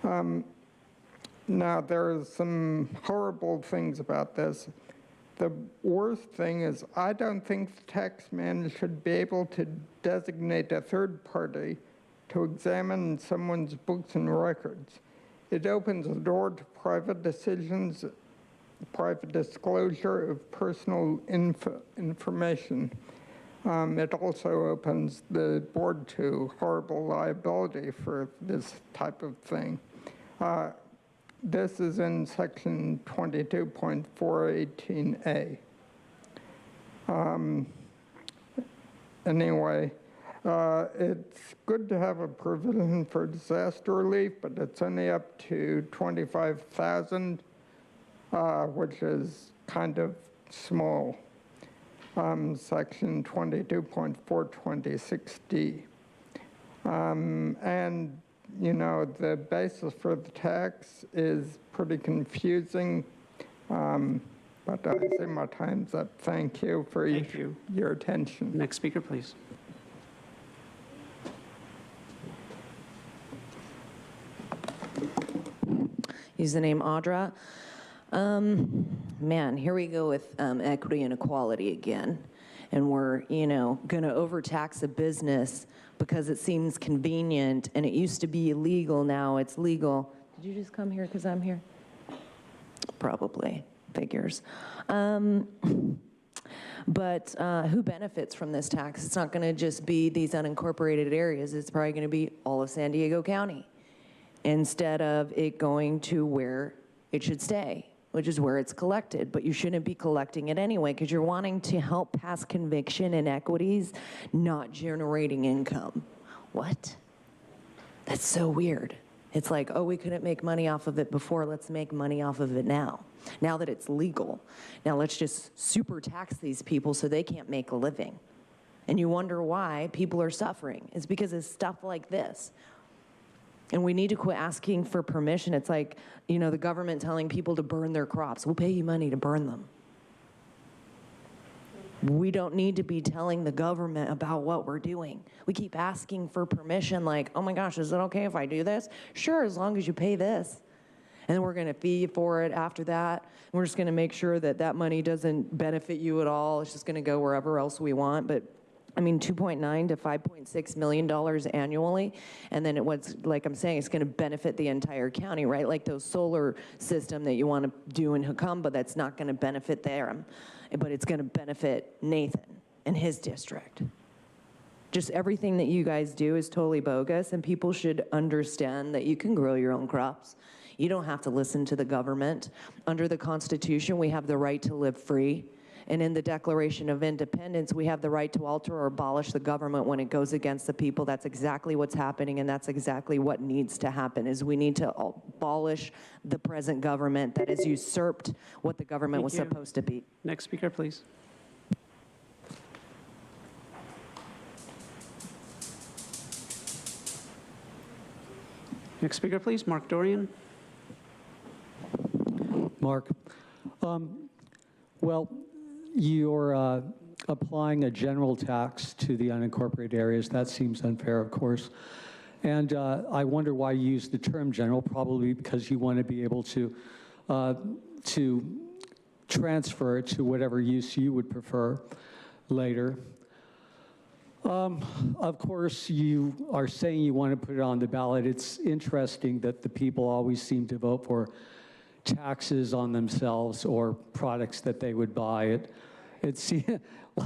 Now, there are some horrible things about this. The worst thing is I don't think the tax man should be able to designate a third party to examine someone's books and records. It opens the door to private decisions, private disclosure of personal information. It also opens the board to horrible liability for this type of thing. This is in section 22.418A. Anyway, it's good to have a provision for disaster relief, but it's only up to $25,000, which is kind of small. Section 22.426D. And you know, the basis for the tax is pretty confusing, but I say my time's up. Thank you for your attention. Next speaker, please. Use the name Audra. Man, here we go with equity and equality again. And we're, going to overtax a business because it seems convenient, and it used to be illegal, now it's legal. Did you just come here because I'm here? Probably, figures. But who benefits from this tax? It's not going to just be these unincorporated areas. It's probably going to be all of San Diego County instead of it going to where it should stay, which is where it's collected. But you shouldn't be collecting it anyway because you're wanting to help pass conviction and equities, not generating income. What? That's so weird. It's like, oh, we couldn't make money off of it before. Let's make money off of it now. Now that it's legal. Now let's just super tax these people so they can't make a living. And you wonder why people are suffering. It's because of stuff like this. And we need to quit asking for permission. It's like, the government telling people to burn their crops. We'll pay you money to burn them. We don't need to be telling the government about what we're doing. We keep asking for permission like, oh my gosh, is it okay if I do this? Sure, as long as you pay this. And then we're going to fee you for it after that. And we're just going to make sure that that money doesn't benefit you at all. It's just going to go wherever else we want. But $2.9 to $5.6 million annually, and then it was, like I'm saying, it's going to benefit the entire county, right? Like those solar system that you want to do in Jacamba, that's not going to benefit them, but it's going to benefit Nathan and his district. Just everything that you guys do is totally bogus, and people should understand that you can grow your own crops. You don't have to listen to the government. Under the Constitution, we have the right to live free. And in the Declaration of Independence, we have the right to alter or abolish the government when it goes against the people. That's exactly what's happening, and that's exactly what needs to happen, is we need to abolish the present government that has usurped what the government was supposed to be. Next speaker, please. Next speaker, please. Mark Dorian. Mark, well, you're applying a general tax to the unincorporated areas. That seems unfair, of course. And I wonder why you use the term general, probably because you want to be able to transfer it to whatever use you would prefer later. Of course, you are saying you want to put it on the ballot. It's interesting that the people always seem to vote for taxes on themselves or products that they would buy.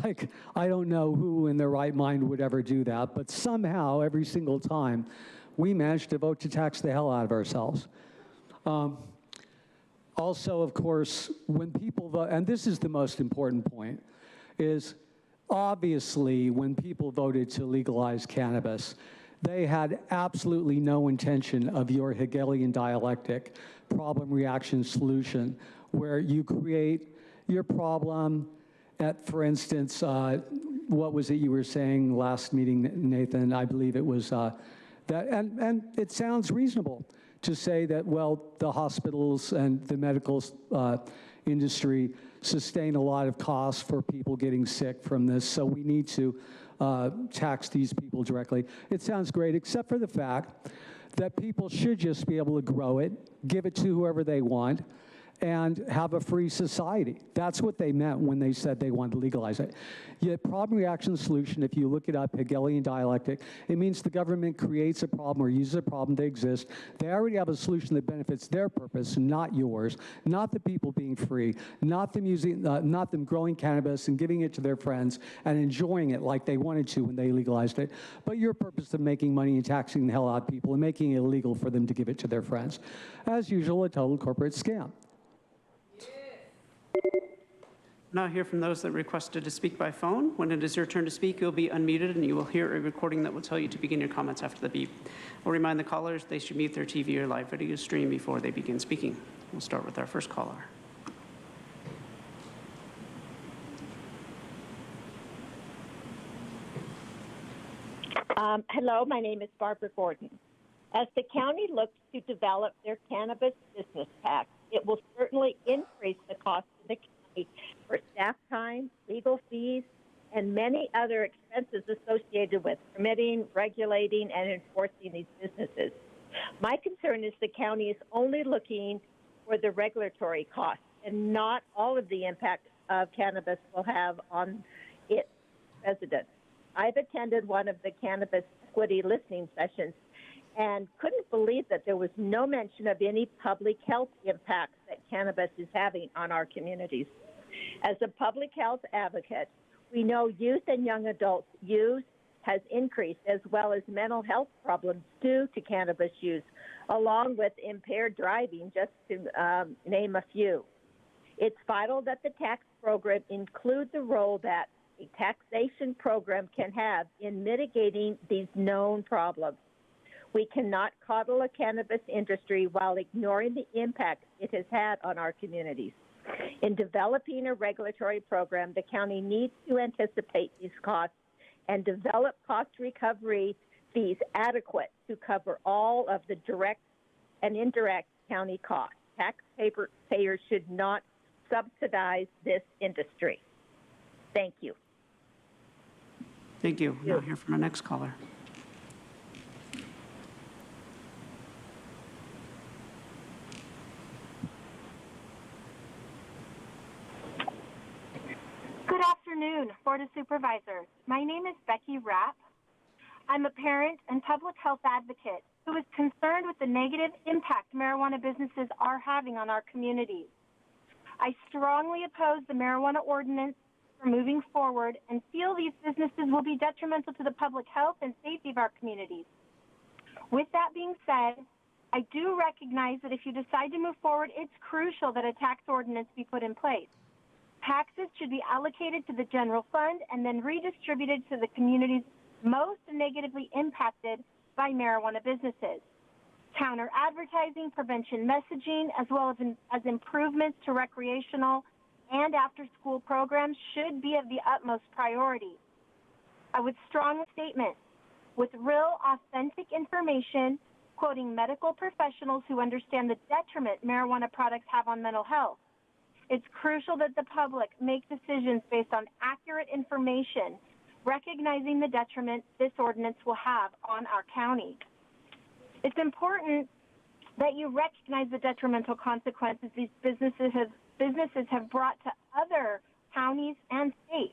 Like, I don't know who in their right mind would ever do that, but somehow, every single time, we managed to vote to tax the hell out of ourselves. Also, of course, when people vote, and this is the most important point, is obviously when people voted to legalize cannabis, they had absolutely no intention of your Hegelian dialectic, problem, reaction, solution, where you create your problem at, for instance, what was it you were saying last meeting, Nathan? I believe it was that, and it sounds reasonable to say that, well, the hospitals and the medical industry sustain a lot of costs for people getting sick from this, so we need to tax these people directly. It sounds great, except for the fact that people should just be able to grow it, give it to whoever they want, and have a free society. That's what they meant when they said they wanted to legalize it. Yet problem, reaction, solution, if you look it up, Hegelian dialectic, it means the government creates a problem or uses a problem that exists. They already have a solution that benefits their purpose, not yours, not the people being free, not them using, not them growing cannabis and giving it to their friends and enjoying it like they wanted to when they legalized it, but your purpose of making money and taxing the hell out of people and making it illegal for them to give it to their friends. As usual, a total corporate scam. Now hear from those that requested to speak by phone. When it is your turn to speak, you'll be unmuted and you will hear a recording that will tell you to begin your comments after the beep. We'll remind the callers they should mute their TV or live video stream before they begin speaking. We'll start with our first caller. Hello, my name is Barbara Gordon. As the county looks to develop their cannabis business tax, it will certainly increase the cost of the county for staff time, legal fees, and many other expenses associated with permitting, regulating, and enforcing these businesses. My concern is the county is only looking for the regulatory costs and not all of the impact of cannabis will have on its residents. I've attended one of the cannabis equity listening sessions and couldn't believe that there was no mention of any public health impacts that cannabis is having on our communities. As a public health advocate, we know youth and young adults use has increased, as well as mental health problems due to cannabis use, along with impaired driving, just to name a few. It's vital that the tax program include the role that a taxation program can have in mitigating these known problems. We cannot coddle a cannabis industry while ignoring the impact it has had on our communities. In developing a regulatory program, the county needs to anticipate these costs and develop cost recovery fees adequate to all of the direct and indirect county costs. Taxpayers should not subsidize this industry. Thank you. Thank you. Now hear from our next caller. Good afternoon, Board of Supervisors. My name is Becky Rapp. I'm a parent and public health advocate who is concerned with the negative impact marijuana businesses are having on our communities. I strongly oppose the marijuana ordinance for moving forward and feel these businesses will be detrimental to the public health and safety of our communities. With that being said, I do recognize that if you decide to move forward, it's crucial that a tax ordinance be put in place. Taxes should be allocated to the general fund and then redistributed to the communities most negatively impacted by marijuana businesses. Counter advertising, prevention messaging, as well as improvements to recreational and after-school programs should be of the utmost priority. I would strongly statement with real, authentic information, quoting medical professionals who understand the detriment marijuana products have on mental health. It's crucial that the public make decisions based on accurate information, recognizing the detriment this ordinance will have on our county. It's important that you recognize the detrimental consequences these businesses have brought to other counties and states.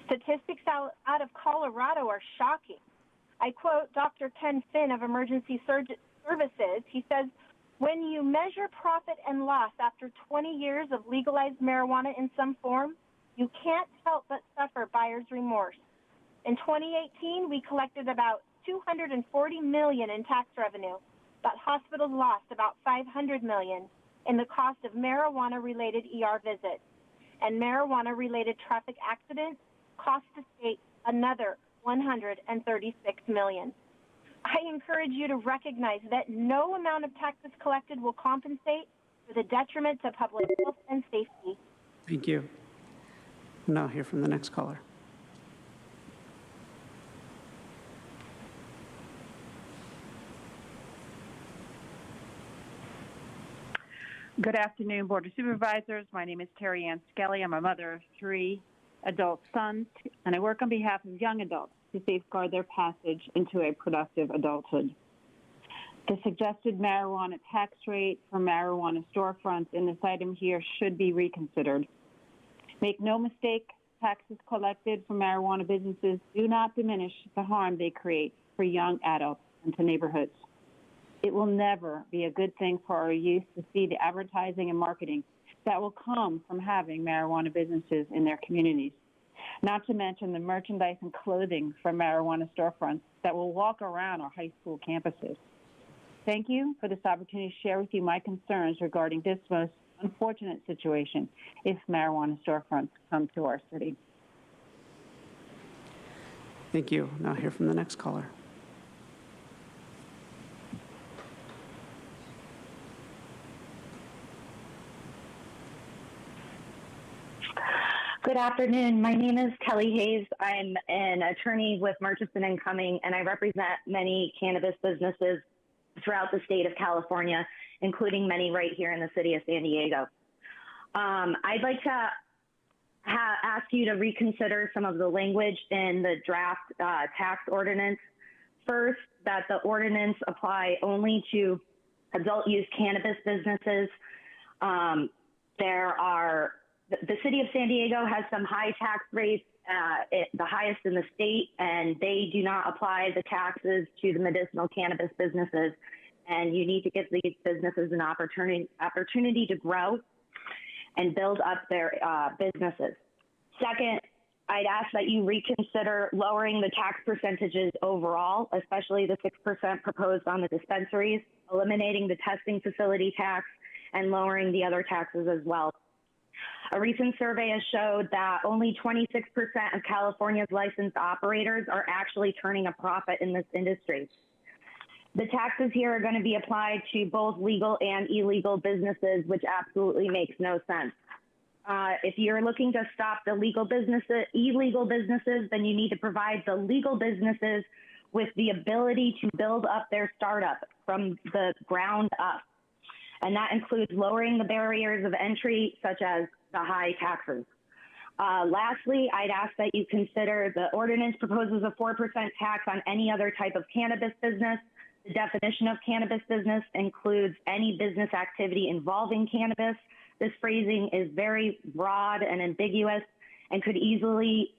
Statistics out of Colorado are shocking. I quote Dr. Ken Finn of Emergency Services. He says, when you measure profit and loss after 20 years of legalized marijuana in some form, you can't help but suffer buyer's remorse. In 2018, we collected about $240 million in tax revenue, but hospitals lost about $500 million in the cost of marijuana-related ER visits, and marijuana-related traffic accidents cost the state another $136 million. I encourage you to recognize that no amount of taxes collected will compensate for the detriment to public health and safety. Thank you. We'll now hear from the next caller. Good afternoon, Board of Supervisors. My name is Terry Ann Skelly. I'm a mother of 3 adult sons, and I work on behalf of young adults to safeguard their passage into a productive adulthood. The suggested marijuana tax rate for marijuana storefronts in this item here should be reconsidered. Make no mistake, taxes collected from marijuana businesses do not diminish the harm they create for young adults and to neighborhoods. It will never be a good thing for our youth to see the advertising and marketing that will come from having marijuana businesses in their communities, not to mention the merchandise and clothing from marijuana storefronts that will walk around our high school campuses. Thank you for this opportunity to share with you my concerns regarding this most unfortunate situation if marijuana storefronts come to our city. Thank you. Now hear from the next caller. Good afternoon. My name is Kelly Hayes. I'm an attorney with Murchison and Cumming, and I represent many cannabis businesses throughout the state of California, including many right here in the city of San Diego. I'd like to ask you to reconsider some of the language in the draft tax ordinance. First, that the ordinance apply only to adult use cannabis businesses. The city of San Diego has some high tax rates, the highest in the state, and they do not apply the taxes to the medicinal cannabis businesses. And you need to give these businesses an opportunity to grow and build up their businesses. Second, I'd ask that you reconsider lowering the tax percentages overall, especially the 6% proposed on the dispensaries, eliminating the testing facility tax, and lowering the other taxes as well. A recent survey has showed that only 26% of California's licensed operators are actually turning a profit in this industry. The taxes here are going to be applied to both legal and illegal businesses, which absolutely makes no sense. If you're looking to stop the illegal businesses, then you need to provide the legal businesses with the ability to build up their startup from the ground up. And that includes lowering the barriers of entry, such as the high taxes. Lastly, I'd ask that you consider the ordinance proposes a 4% tax on any other type of cannabis business. The definition of cannabis business includes any business activity involving cannabis. This phrasing is very broad and ambiguous and could easily,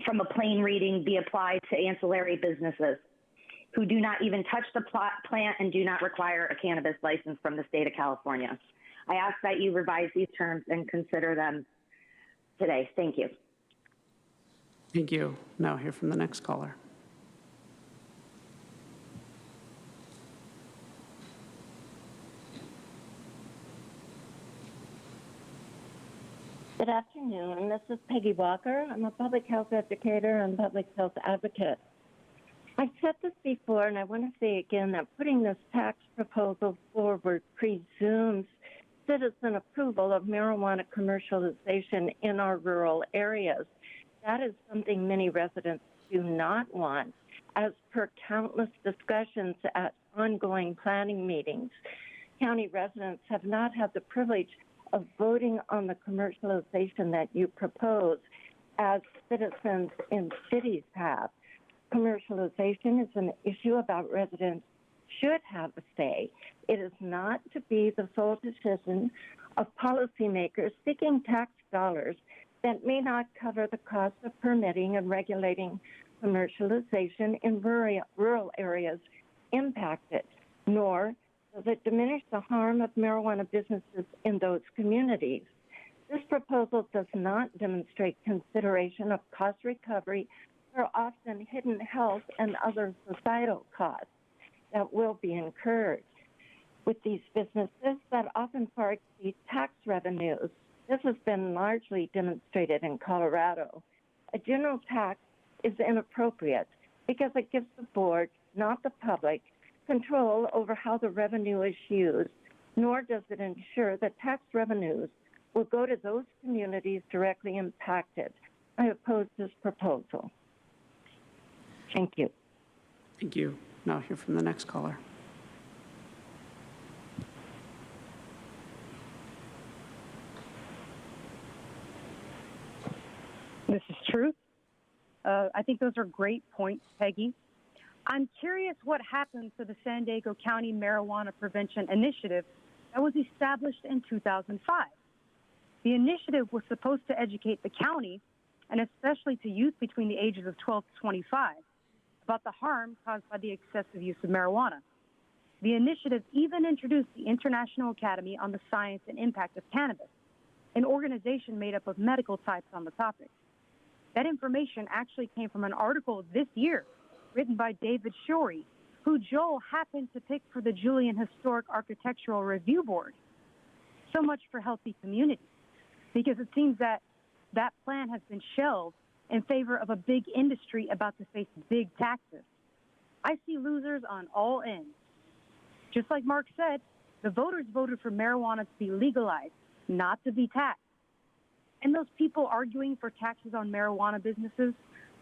from a plain reading, be applied to ancillary businesses who do not even touch the plant and do not require a cannabis license from the state of California. I ask that you revise these terms and consider them today. Thank you. Thank you. Now hear from the next caller. Good afternoon. This is Peggy Walker. I'm a public health educator and public health advocate. I've said this before, and I want to say again that putting this tax proposal forward presumes citizen approval of marijuana commercialization in our rural areas. That is something many residents do not want. As per countless discussions at ongoing planning meetings, county residents have not had the privilege of voting on the commercialization that you propose as citizens in cities have. Commercialization is an issue about residents should have a say. It is not to be the sole decision of policymakers seeking tax dollars that may not cover the cost of permitting and regulating commercialization in rural areas impacted, nor does it diminish the harm of marijuana businesses in those communities. This proposal does not demonstrate consideration of cost recovery for often hidden health and other societal costs that will be incurred with these businesses that often far exceed tax revenues. This has been largely demonstrated in Colorado. A general tax is inappropriate because it gives the board, not the public, control over how the revenue is used, nor does it ensure that tax revenues will go to those communities directly impacted. I oppose this proposal. Thank you. Thank you. Now hear from the next caller. This is Truth. I think those are great points, Peggy. I'm curious what happened to the San Diego County Marijuana Prevention Initiative that was established in 2005. The initiative was supposed to educate the county, and especially to youth between the ages of 12 to 25, about the harm caused by the excessive use of marijuana. The initiative even introduced the International Academy on the Science and Impact of Cannabis, an organization made up of medical types on the topic. That information actually came from an article this year written by David Shorey, who Joel happened to pick for the Julian Historic Architectural Review Board. So much for healthy communities, because it seems that that plan has been shelved in favor of a big industry about to face big taxes. I see losers on all ends. Just like Mark said, the voters voted for marijuana to be legalized, not to be taxed. And those people arguing for taxes on marijuana businesses,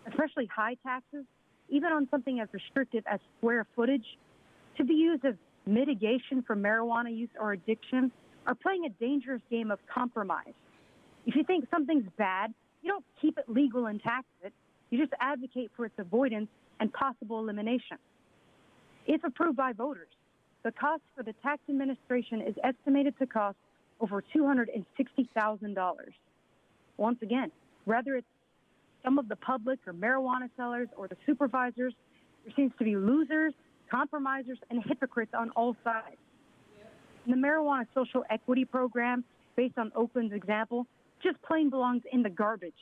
especially high taxes, even on something as restrictive as square footage, to be used as mitigation for marijuana use or addiction, are playing a dangerous game of compromise. If you think something's bad, you don't keep it legal and tax it. You just advocate for its avoidance and possible elimination. If approved by voters, the cost for the tax administration is estimated to cost over $260,000. Once again, whether it's some of the public or marijuana sellers or the supervisors, there seems to be losers, compromisers, and hypocrites on all sides. And the marijuana social equity program, based on Oakland's example, just plain belongs in the garbage,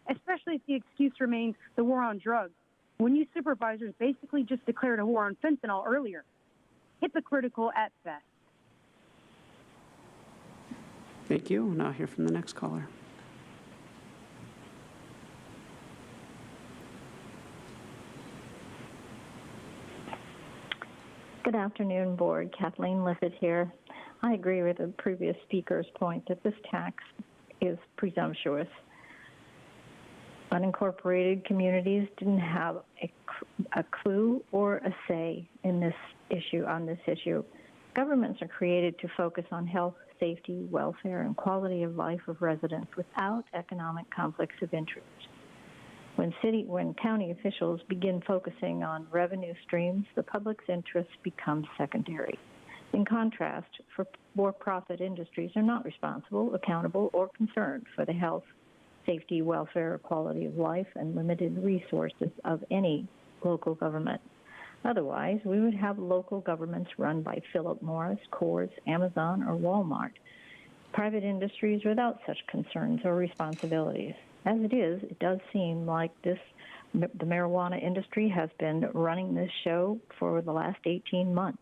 especially if the excuse remains the war on drugs, when you supervisors basically just declared a war on fentanyl earlier. Hypocritical at best. Thank you. We'll now hear from the next caller. Good afternoon, Board. Kathleen Lifford here. I agree with the previous speaker's point that this tax is presumptuous. Unincorporated communities didn't have a clue or a say in this issue, on this issue. Governments are created to focus on health, safety, welfare, and quality of life of residents without economic conflicts of interest. When county officials begin focusing on revenue streams, the public's interests become secondary. In contrast, for-profit industries are not responsible, accountable, or concerned for the health, safety, welfare, quality of life, and limited resources of any local government. Otherwise, we would have local governments run by Philip Morris, Coors, Amazon, or Walmart. Private industries without such concerns or responsibilities. As it is, it does seem like the marijuana industry has been running this show for the last 18 months.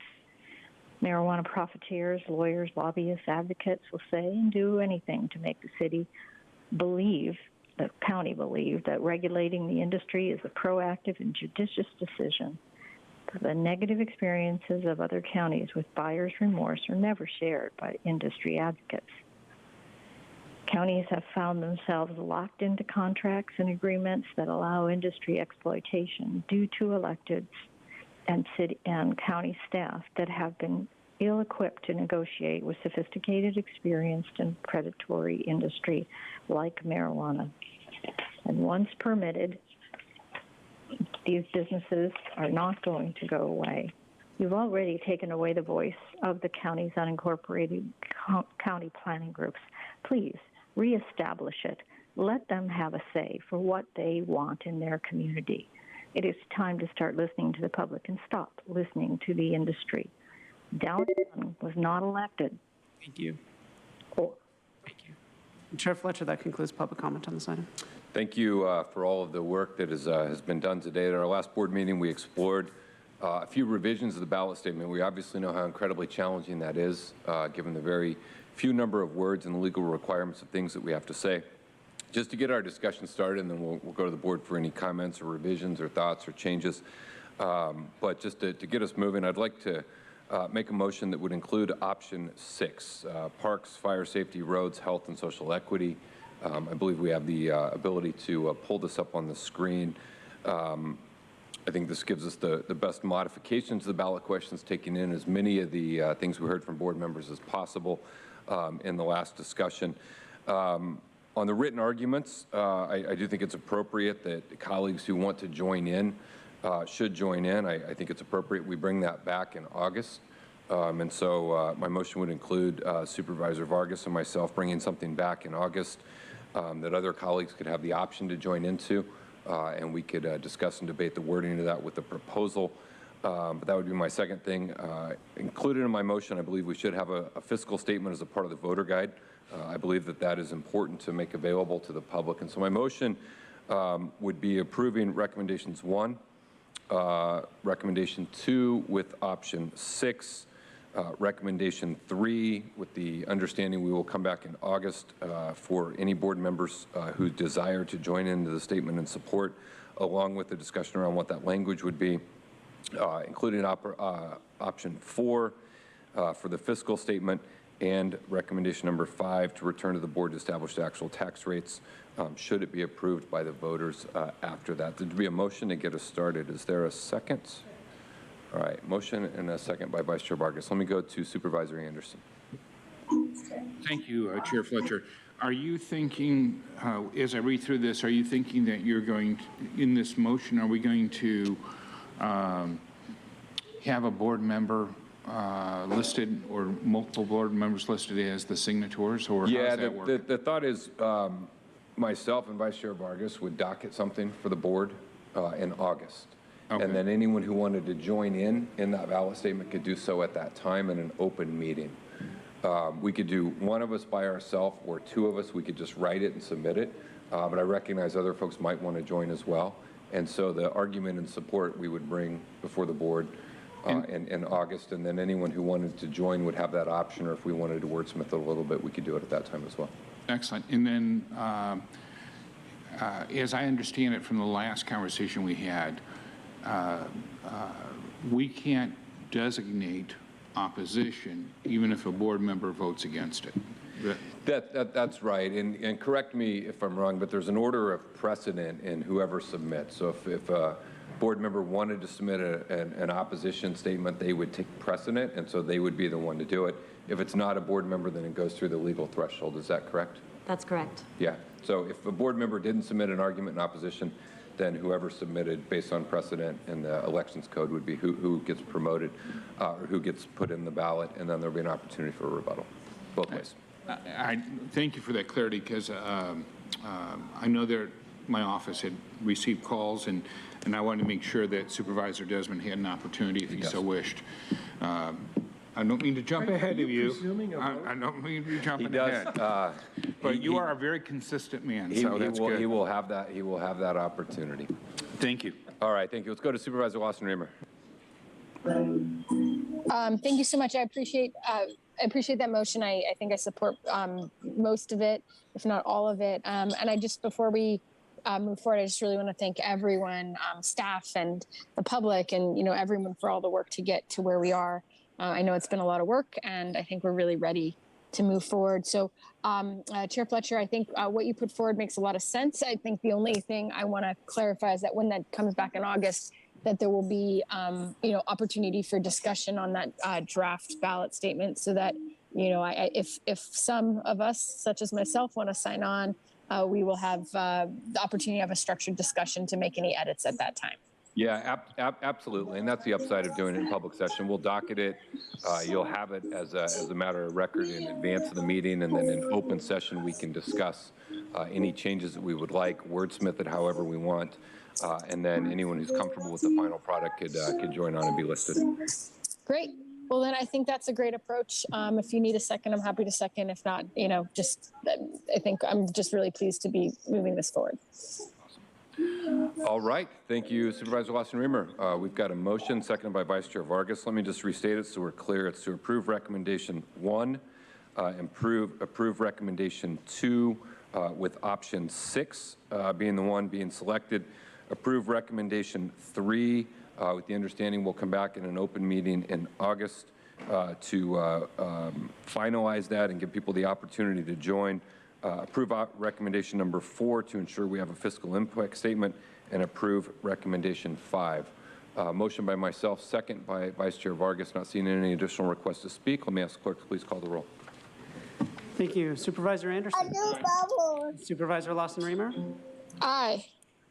Marijuana profiteers, lawyers, lobbyists, advocates will say and do anything to make the city believe, the county believe, that regulating the industry is a proactive and judicious decision. The negative experiences of other counties with buyer's remorse are never shared by industry advocates. Counties have found themselves locked into contracts and agreements that allow industry exploitation due to elected and city and county staff that have been ill-equipped to negotiate with sophisticated, experienced, and predatory industry like marijuana. And once permitted, these businesses are not going to go away. You've already taken away the voice of the county's unincorporated county planning groups. Please reestablish it. Let them have a say for what they want in their community. It is time to start listening to the public and stop listening to the industry. Downtown was not elected. Thank you. Or Thank you. Chair Fletcher, that concludes public comment on this item. Thank you for all of the work that has been done today. At our last board meeting, we explored a few revisions of the ballot statement. We obviously know how incredibly challenging that is, given the very few number of words and the legal requirements of things that we have to say. Just to get our discussion started, and then we'll go to the board for any comments or revisions or thoughts or changes. But just to get us moving, I'd like to make a motion that would include option 6, parks, fire safety, roads, health, and social equity. I believe we have the ability to pull this up on the screen. I think this gives us the best modifications to the ballot questions, taking in as many of the things we heard from board members as possible in the last discussion. On the written arguments, I do think it's appropriate that colleagues who want to join in should join in. I think it's appropriate we bring that back in August. And so my motion would include Supervisor Vargas and myself bringing something back in August that other colleagues could have the option to join into, and we could discuss and debate the wording of that with the proposal. But that would be my second thing. Included in my motion, I believe we should have a fiscal statement as a part of the voter guide. I believe that that is important to make available to the public. And so my motion would be approving recommendations 1, recommendation 2 with option 6, recommendation 3 with the understanding we will come back in August for any board members who desire to join into the statement and support, along with the discussion around what that language would be, including option 4 for the fiscal statement, and recommendation number 5 to return to the board to establish the actual tax rates should it be approved by the voters after that. There'd be a motion to get us started. Is there a second? All right, motion and a second by Vice Chair Vargas. Let me go to Supervisor Anderson. Thank you, Chair Fletcher. Are you thinking, as I read through this, are you thinking that you're going to, in this motion, are we going to have a board member listed or multiple board members listed as the signatories, or how does that work? The thought is myself and Vice Chair Vargas would docket something for the board in August. Okay. And then anyone who wanted to join in that ballot statement could do so at that time in an open meeting. We could do one of us by ourselves or 2 of us. We could just write it and submit it. But I recognize other folks might want to join as well. And so the argument and support we would bring before the board in August, and then anyone who wanted to join would have that option, or if we wanted to wordsmith it a little bit, we could do it at that time as well. Excellent. And then, as I understand it from the last conversation we had, we can't designate opposition even if a board member votes against it. That's right, and correct me if I'm wrong, but there's an order of precedent in whoever submits. So if a board member wanted to submit an opposition statement, they would take precedent, and so they would be the one to do it. If it's not a board member, then it goes through the legal threshold. Is that correct? That's correct. Yeah. So if a board member didn't submit an argument in opposition, then whoever submitted based on precedent in the elections code would be who gets promoted or who gets put in the ballot, and then there'll be an opportunity for a rebuttal, both ways. I thank you for that clarity, because I know that my office had received calls, and I wanted to make sure that Supervisor Desmond had an opportunity if he so wished. I don't mean to jump ahead of you. I don't mean to be jumping ahead. But you are a very consistent man, so that's good. He will have that. He will have that opportunity. Thank you. All right, thank you. Let's go to Supervisor Lawson-Remer. Thank you so much. I appreciate that motion. I think I support most of it, if not all of it. And I just, before we move forward, I just really want to thank everyone, staff and the public, and everyone for all the work to get to where we are. I know it's been a lot of work, and I think we're really ready to move forward. So, Chair Fletcher, I think what you put forward makes a lot of sense. I think the only thing I want to clarify is that when that comes back in August, that there will be, opportunity for discussion on that draft ballot statement, so that, if some of us, such as myself, want to sign on, we will have the opportunity to have a structured discussion to make any edits at that time. Yeah, absolutely, and that's the upside of doing it in public session. We'll docket it. You'll have it as a matter of record in advance of the meeting, and then in open session we can discuss any changes that we would like, wordsmith it however we want, and then anyone who's comfortable with the final product could join on and be listed. Great. Well, then I think that's a great approach. If you need a second, I'm happy to second. If not, just I think I'm just really pleased to be moving this forward. All right. Thank you, Supervisor Lawson-Remer. We've got a motion seconded by Vice Chair Vargas. Let me just restate it so we're clear. It's to approve recommendation 1, approve recommendation 2 with option 6 being the one being selected, approve recommendation 3 with the understanding we'll come back in an open meeting in August to finalize that and give people the opportunity to join. Approve recommendation number 4 to ensure we have a fiscal impact statement, and approve recommendation 5. Motion by myself, second by Vice Chair Vargas. Not seeing any additional requests to speak. Let me ask the clerk to please call the roll. Thank you. Supervisor Anderson? Supervisor Lawson-Remer? Aye.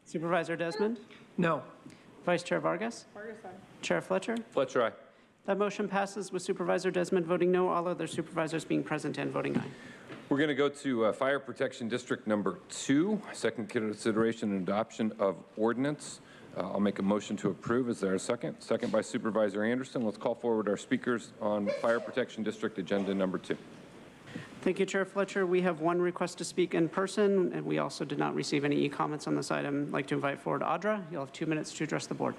Supervisor Desmond? No. Vice Chair Vargas? Vargas, aye. Chair Fletcher? Fletcher, aye. That motion passes with Supervisor Desmond voting no, all other supervisors being present and voting aye. We're going to go to Fire Protection District number 2, second consideration and adoption of ordinance. I'll make a motion to approve. Is there a second? Second by Supervisor Anderson. Let's call forward our speakers on Fire Protection District agenda number 2. Thank you, Chair Fletcher. We have one request to speak in person, and we also did not receive any e-comments on this item. I'd like to invite forward Audra. You'll have 2 minutes to address the board.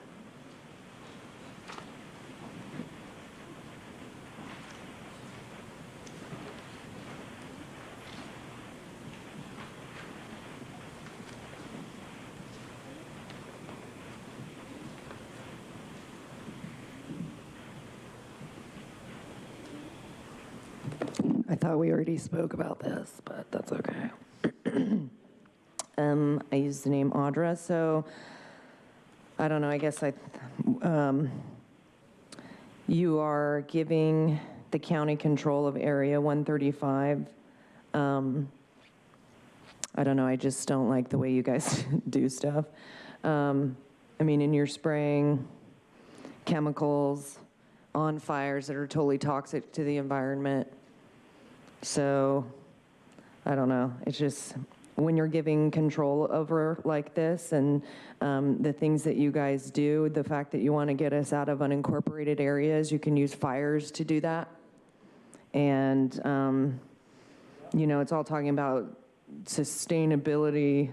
I thought we already spoke about this, but that's okay. I used the name Audra, so I don't know, I guess you are giving the county control of Area 135. I don't know, I just don't like the way you guys do stuff. I mean, and you're spraying chemicals on fires that are totally toxic to the environment. So, I don't know, it's just, when you're giving control over like this and the things that you guys do, the fact that you want to get us out of unincorporated areas, you can use fires to do that. And, it's all talking about sustainability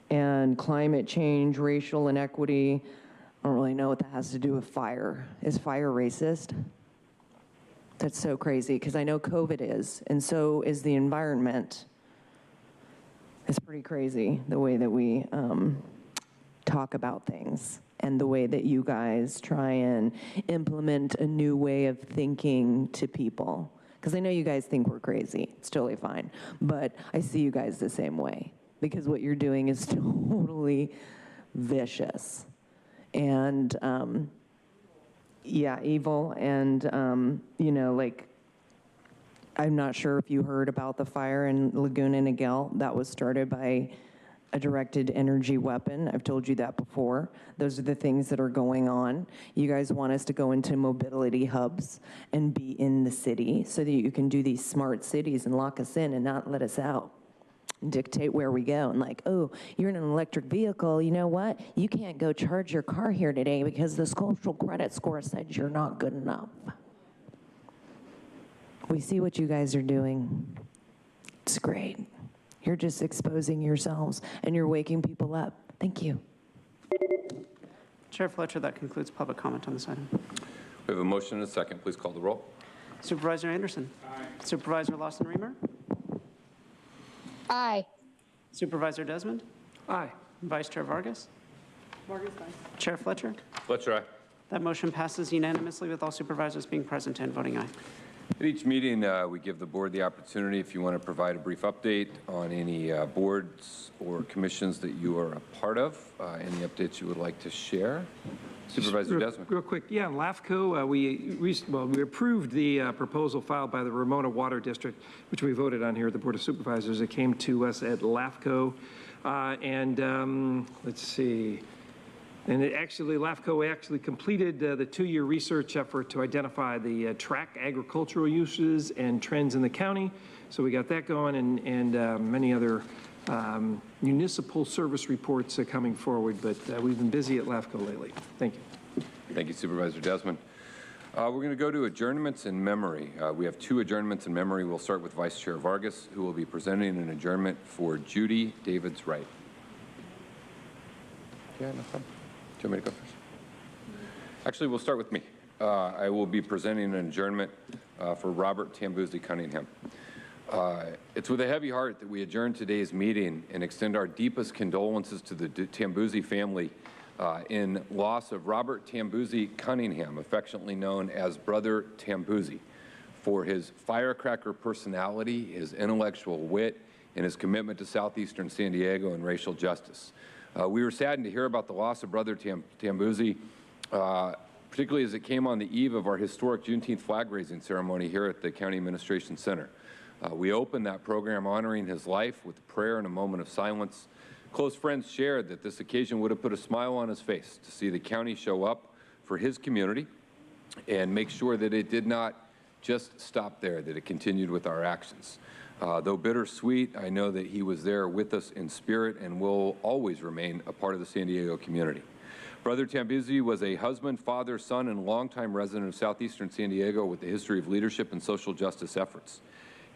and climate change, racial inequity. I don't really know what that has to do with fire. Is fire racist? That's so crazy, because I know COVID is, and so is the environment. It's pretty crazy, the way that we talk about things and the way that you guys try and implement a new way of thinking to people. Because I know you guys think we're crazy. It's totally fine. But I see you guys the same way, because what you're doing is totally vicious. And yeah, evil, and, I'm not sure if you heard about the fire in Laguna Niguel that was started by a directed energy weapon. I've told you that before. Those are the things that are going on. You guys want us to go into mobility hubs and be in the city so that you can do these smart cities and lock us in and not let us out. Dictate where we go, and oh, you're in an electric vehicle, you know what? You can't go charge your car here today because the social credit score said you're not good enough. We see what you guys are doing. It's great. You're just exposing yourselves and you're waking people up. Thank you. Chair Fletcher, that concludes public comment on this item. We have a motion and a second. Please call the roll. Supervisor Anderson. Aye. Supervisor Lawson-Remer. Aye. Supervisor Desmond. Aye. Vice Chair Vargas. Vargas, aye. Chair Fletcher. Fletcher, aye. That motion passes unanimously with all supervisors being present and voting aye. At each meeting, we give the board the opportunity, if you want to provide a brief update on any boards or commissions that you are a part of, any updates you would like to share. Supervisor Desmond. Real quick, yeah, LAFCO, we approved the proposal filed by the Ramona Water District, which we voted on here at the Board of Supervisors. It came to us at LAFCO, let's see. And LAFCO actually completed the 2-year research effort to identify the track agricultural uses and trends in the county. So we got that going, and many other municipal service reports coming forward. But we've been busy at LAFCO lately. Thank you. Thank you, Supervisor Desmond. We're going to go to adjournments in memory. We have 2 adjournments in memory. We'll start with Vice Chair Vargas, who will be presenting an adjournment for Judy Davids Wright. Yeah, no problem. Do you want me to go first? Actually, we'll start with me. I will be presenting an adjournment for Robert Tambuzzi Cunningham. It's with a heavy heart that we adjourn today's meeting and extend our deepest condolences to the Tambuzzi family in loss of Robert Tambuzzi Cunningham, affectionately known as Brother Tambuzzi, for his firecracker personality, his intellectual wit, and his commitment to southeastern San Diego and racial justice. We were saddened to hear about the loss of Brother Tambuzzi, particularly as it came on the eve of our historic Juneteenth flag raising ceremony here at the County Administration Center. We opened that program honoring his life with prayer and a moment of silence. Close friends shared that this occasion would have put a smile on his face to see the county show up for his community and make sure that it did not just stop there, that it continued with our actions. Though bittersweet, I know that he was there with us in spirit and will always remain a part of the San Diego community. Brother Tambuzzi was a husband, father, son, and longtime resident of southeastern San Diego with a history of leadership and social justice efforts.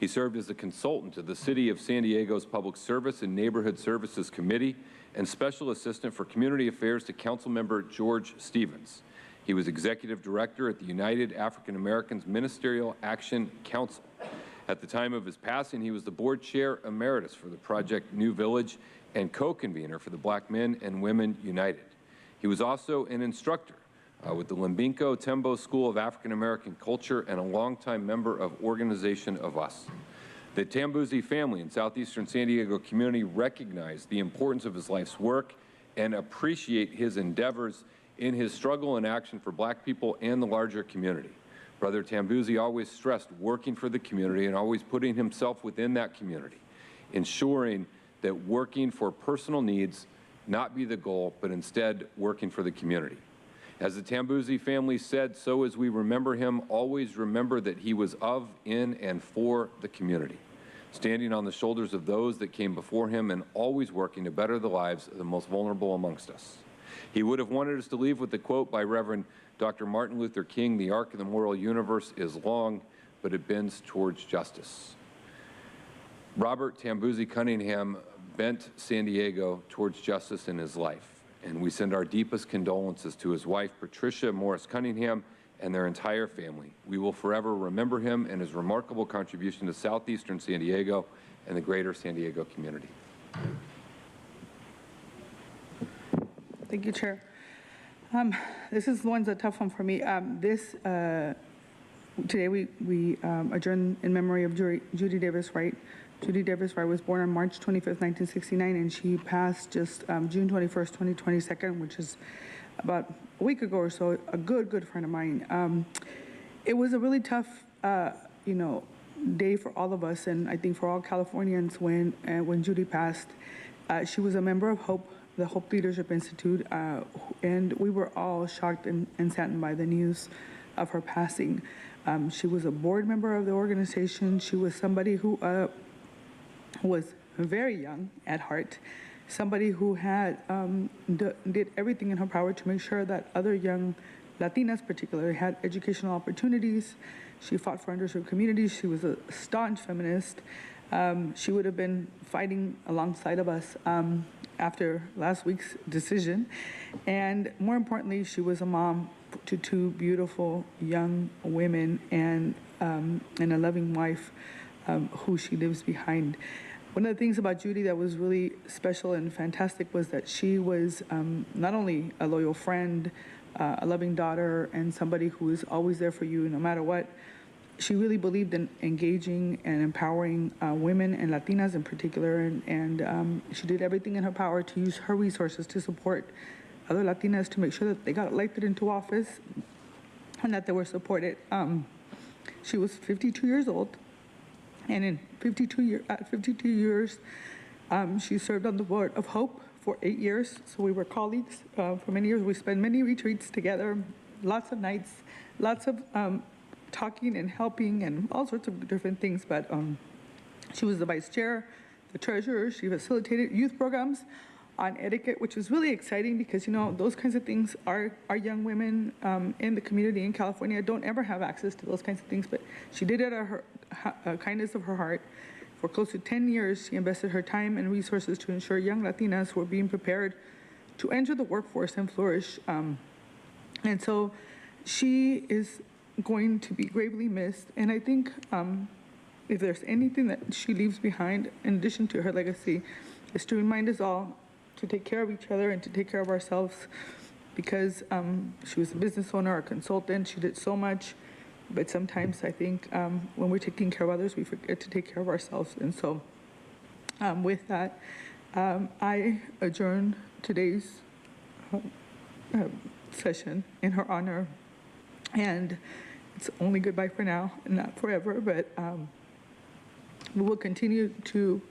He served as a consultant to the City of San Diego's Public Service and Neighborhood Services Committee and Special Assistant for Community Affairs to Councilmember George Stevens. He was Executive Director at the United African Americans Ministerial Action Council. At the time of his passing, he was the Board Chair Emeritus for the Project New Village and co-convener for the Black Men and Women United. He was also an instructor with the Limbinco Tembo School of African American Culture and a longtime member of Organization of Us. The Tambuzzi family in southeastern San Diego community recognize the importance of his life's work and appreciate his endeavors in his struggle and action for Black people and the larger community. Brother Tambuzzi always stressed working for the community and always putting himself within that community, ensuring that working for personal needs not be the goal, but instead working for the community. As the Tambuzzi family said, so as we remember him, always remember that he was of, in, and for the community, standing on the shoulders of those that came before him and always working to better the lives of the most vulnerable amongst us. He would have wanted us to leave with the quote by Reverend Dr. Martin Luther King, "The arc of the moral universe is long, but it bends towards justice." Robert Tambuzzi Cunningham bent San Diego towards justice in his life. And we send our deepest condolences to his wife, Patricia Morris Cunningham, and their entire family. We will forever remember him and his remarkable contribution to southeastern San Diego and the greater San Diego community. Thank you, Chair. This is one's a tough one for me. Today we adjourn in memory of Judy Davis Wright. Judy Davis Wright was born on March 25th, 1969, and she passed just June 21st, 2022, which is about a week ago or so. A good friend of mine. It was a really tough, day for all of us, and I think for all Californians when Judy passed. She was a member of HOPE, the Hope Leadership Institute, and we were all shocked and saddened by the news of her passing. She was a board member of the organization. She was somebody who was very young at heart, somebody who had did everything in her power to make sure that other young Latinas particularly had educational opportunities. She fought for underserved communities. She was a staunch feminist. She would have been fighting alongside of us after last week's decision. And more importantly, she was a mom to 2 beautiful young women and a loving wife who she lives behind. One of the things about Judy that was really special and fantastic was that she was not only a loyal friend, a loving daughter, and somebody who is always there for you no matter what. She really believed in engaging and empowering women and Latinas in particular, and she did everything in her power to use her resources to support other Latinas to make sure that they got elected into office and that they were supported. She was 52 years old. And in 52 years, she served on the board of HOPE for 8 years. So we were colleagues for many years. We spent many retreats together, lots of nights, lots of talking and helping and all sorts of different things. But she was the vice chair, the treasurer. She facilitated youth programs. on etiquette, which was really exciting because, you know, those kinds of things our young women in the community in California don't ever have access to those kinds of things, but she did it out of her kindness of her heart. For close to 10 years, she invested her time and resources to ensure young Latinas were being prepared to enter the workforce and flourish. And so she is going to be gravely missed. And I think if there's anything that she leaves behind, in addition to her legacy, is to remind us all to take care of each other and to take care of ourselves, because she was a business owner, a consultant. She did so much, but sometimes I think when we're taking care of others, we forget to take care of ourselves. And so with that, I adjourn today's session in her honor. And it's only goodbye for now and not forever, but we will continue to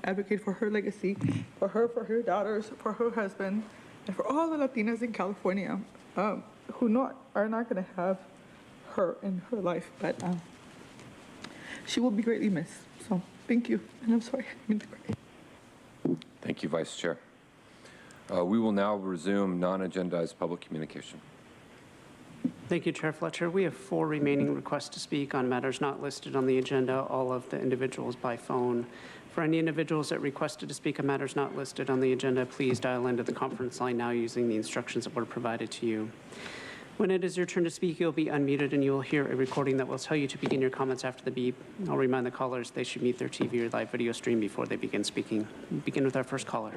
advocate for her legacy, for her daughters, for her husband, and for all the Latinas in California who are not going to have her in her life, but she will be greatly missed. So thank you, and I'm sorry, I mean to cry. Thank you, Vice Chair. We will now resume non-agendized public communication. Thank you, Chair Fletcher. We have 4 remaining requests to speak on matters not listed on the agenda, all of the individuals by phone. For any individuals that requested to speak on matters not listed on the agenda, please dial into the conference line now using the instructions that were provided to you. When it is your turn to speak, you'll be unmuted and you will hear a recording that will tell you to begin your comments after the beep. I'll remind the callers they should mute their TV or live video stream before they begin speaking. We'll begin with our first caller.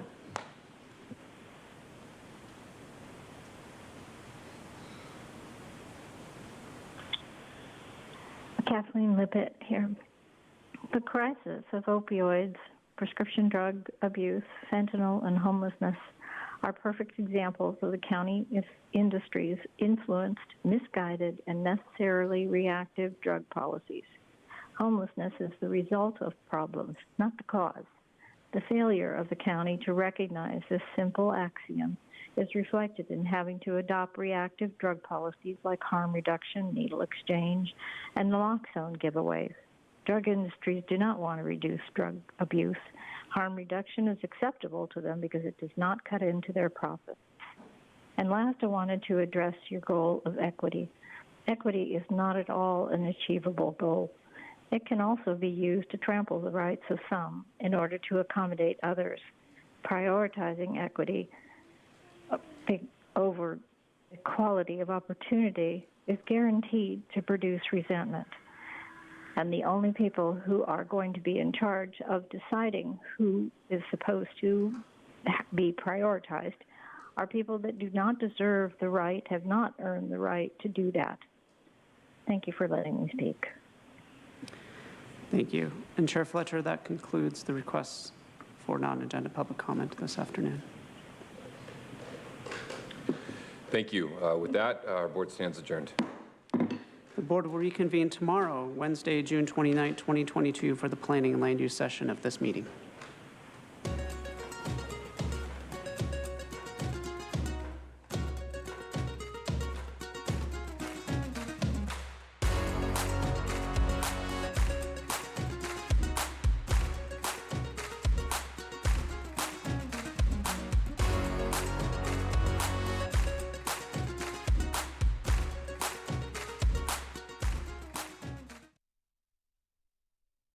Kathleen Lippett here. The crisis of opioids, prescription drug abuse, fentanyl, and homelessness are perfect examples of the county industry's influenced, misguided, and necessarily reactive drug policies. Homelessness is the result of problems, not the cause. The failure of the county to recognize this simple axiom is reflected in having to adopt reactive drug policies like harm reduction, needle exchange, and naloxone giveaways. Drug industries do not want to reduce drug abuse. Harm reduction is acceptable to them because it does not cut into their profits. And last, I wanted to address your goal of equity. Equity is not at all an achievable goal. It can also be used to trample the rights of some in order to accommodate others. Prioritizing equity over equality of opportunity is guaranteed to produce resentment. And the only people who are going to be in charge of deciding who is supposed to be prioritized are people that do not deserve the right, have not earned the right to do that. Thank you for letting me speak. Thank you. And Chair Fletcher, that concludes the requests for non-agenda public comment this afternoon. Thank you. With that, our board stands adjourned. The board will reconvene tomorrow, Wednesday, June 29, 2022, for the planning and land use session of this meeting.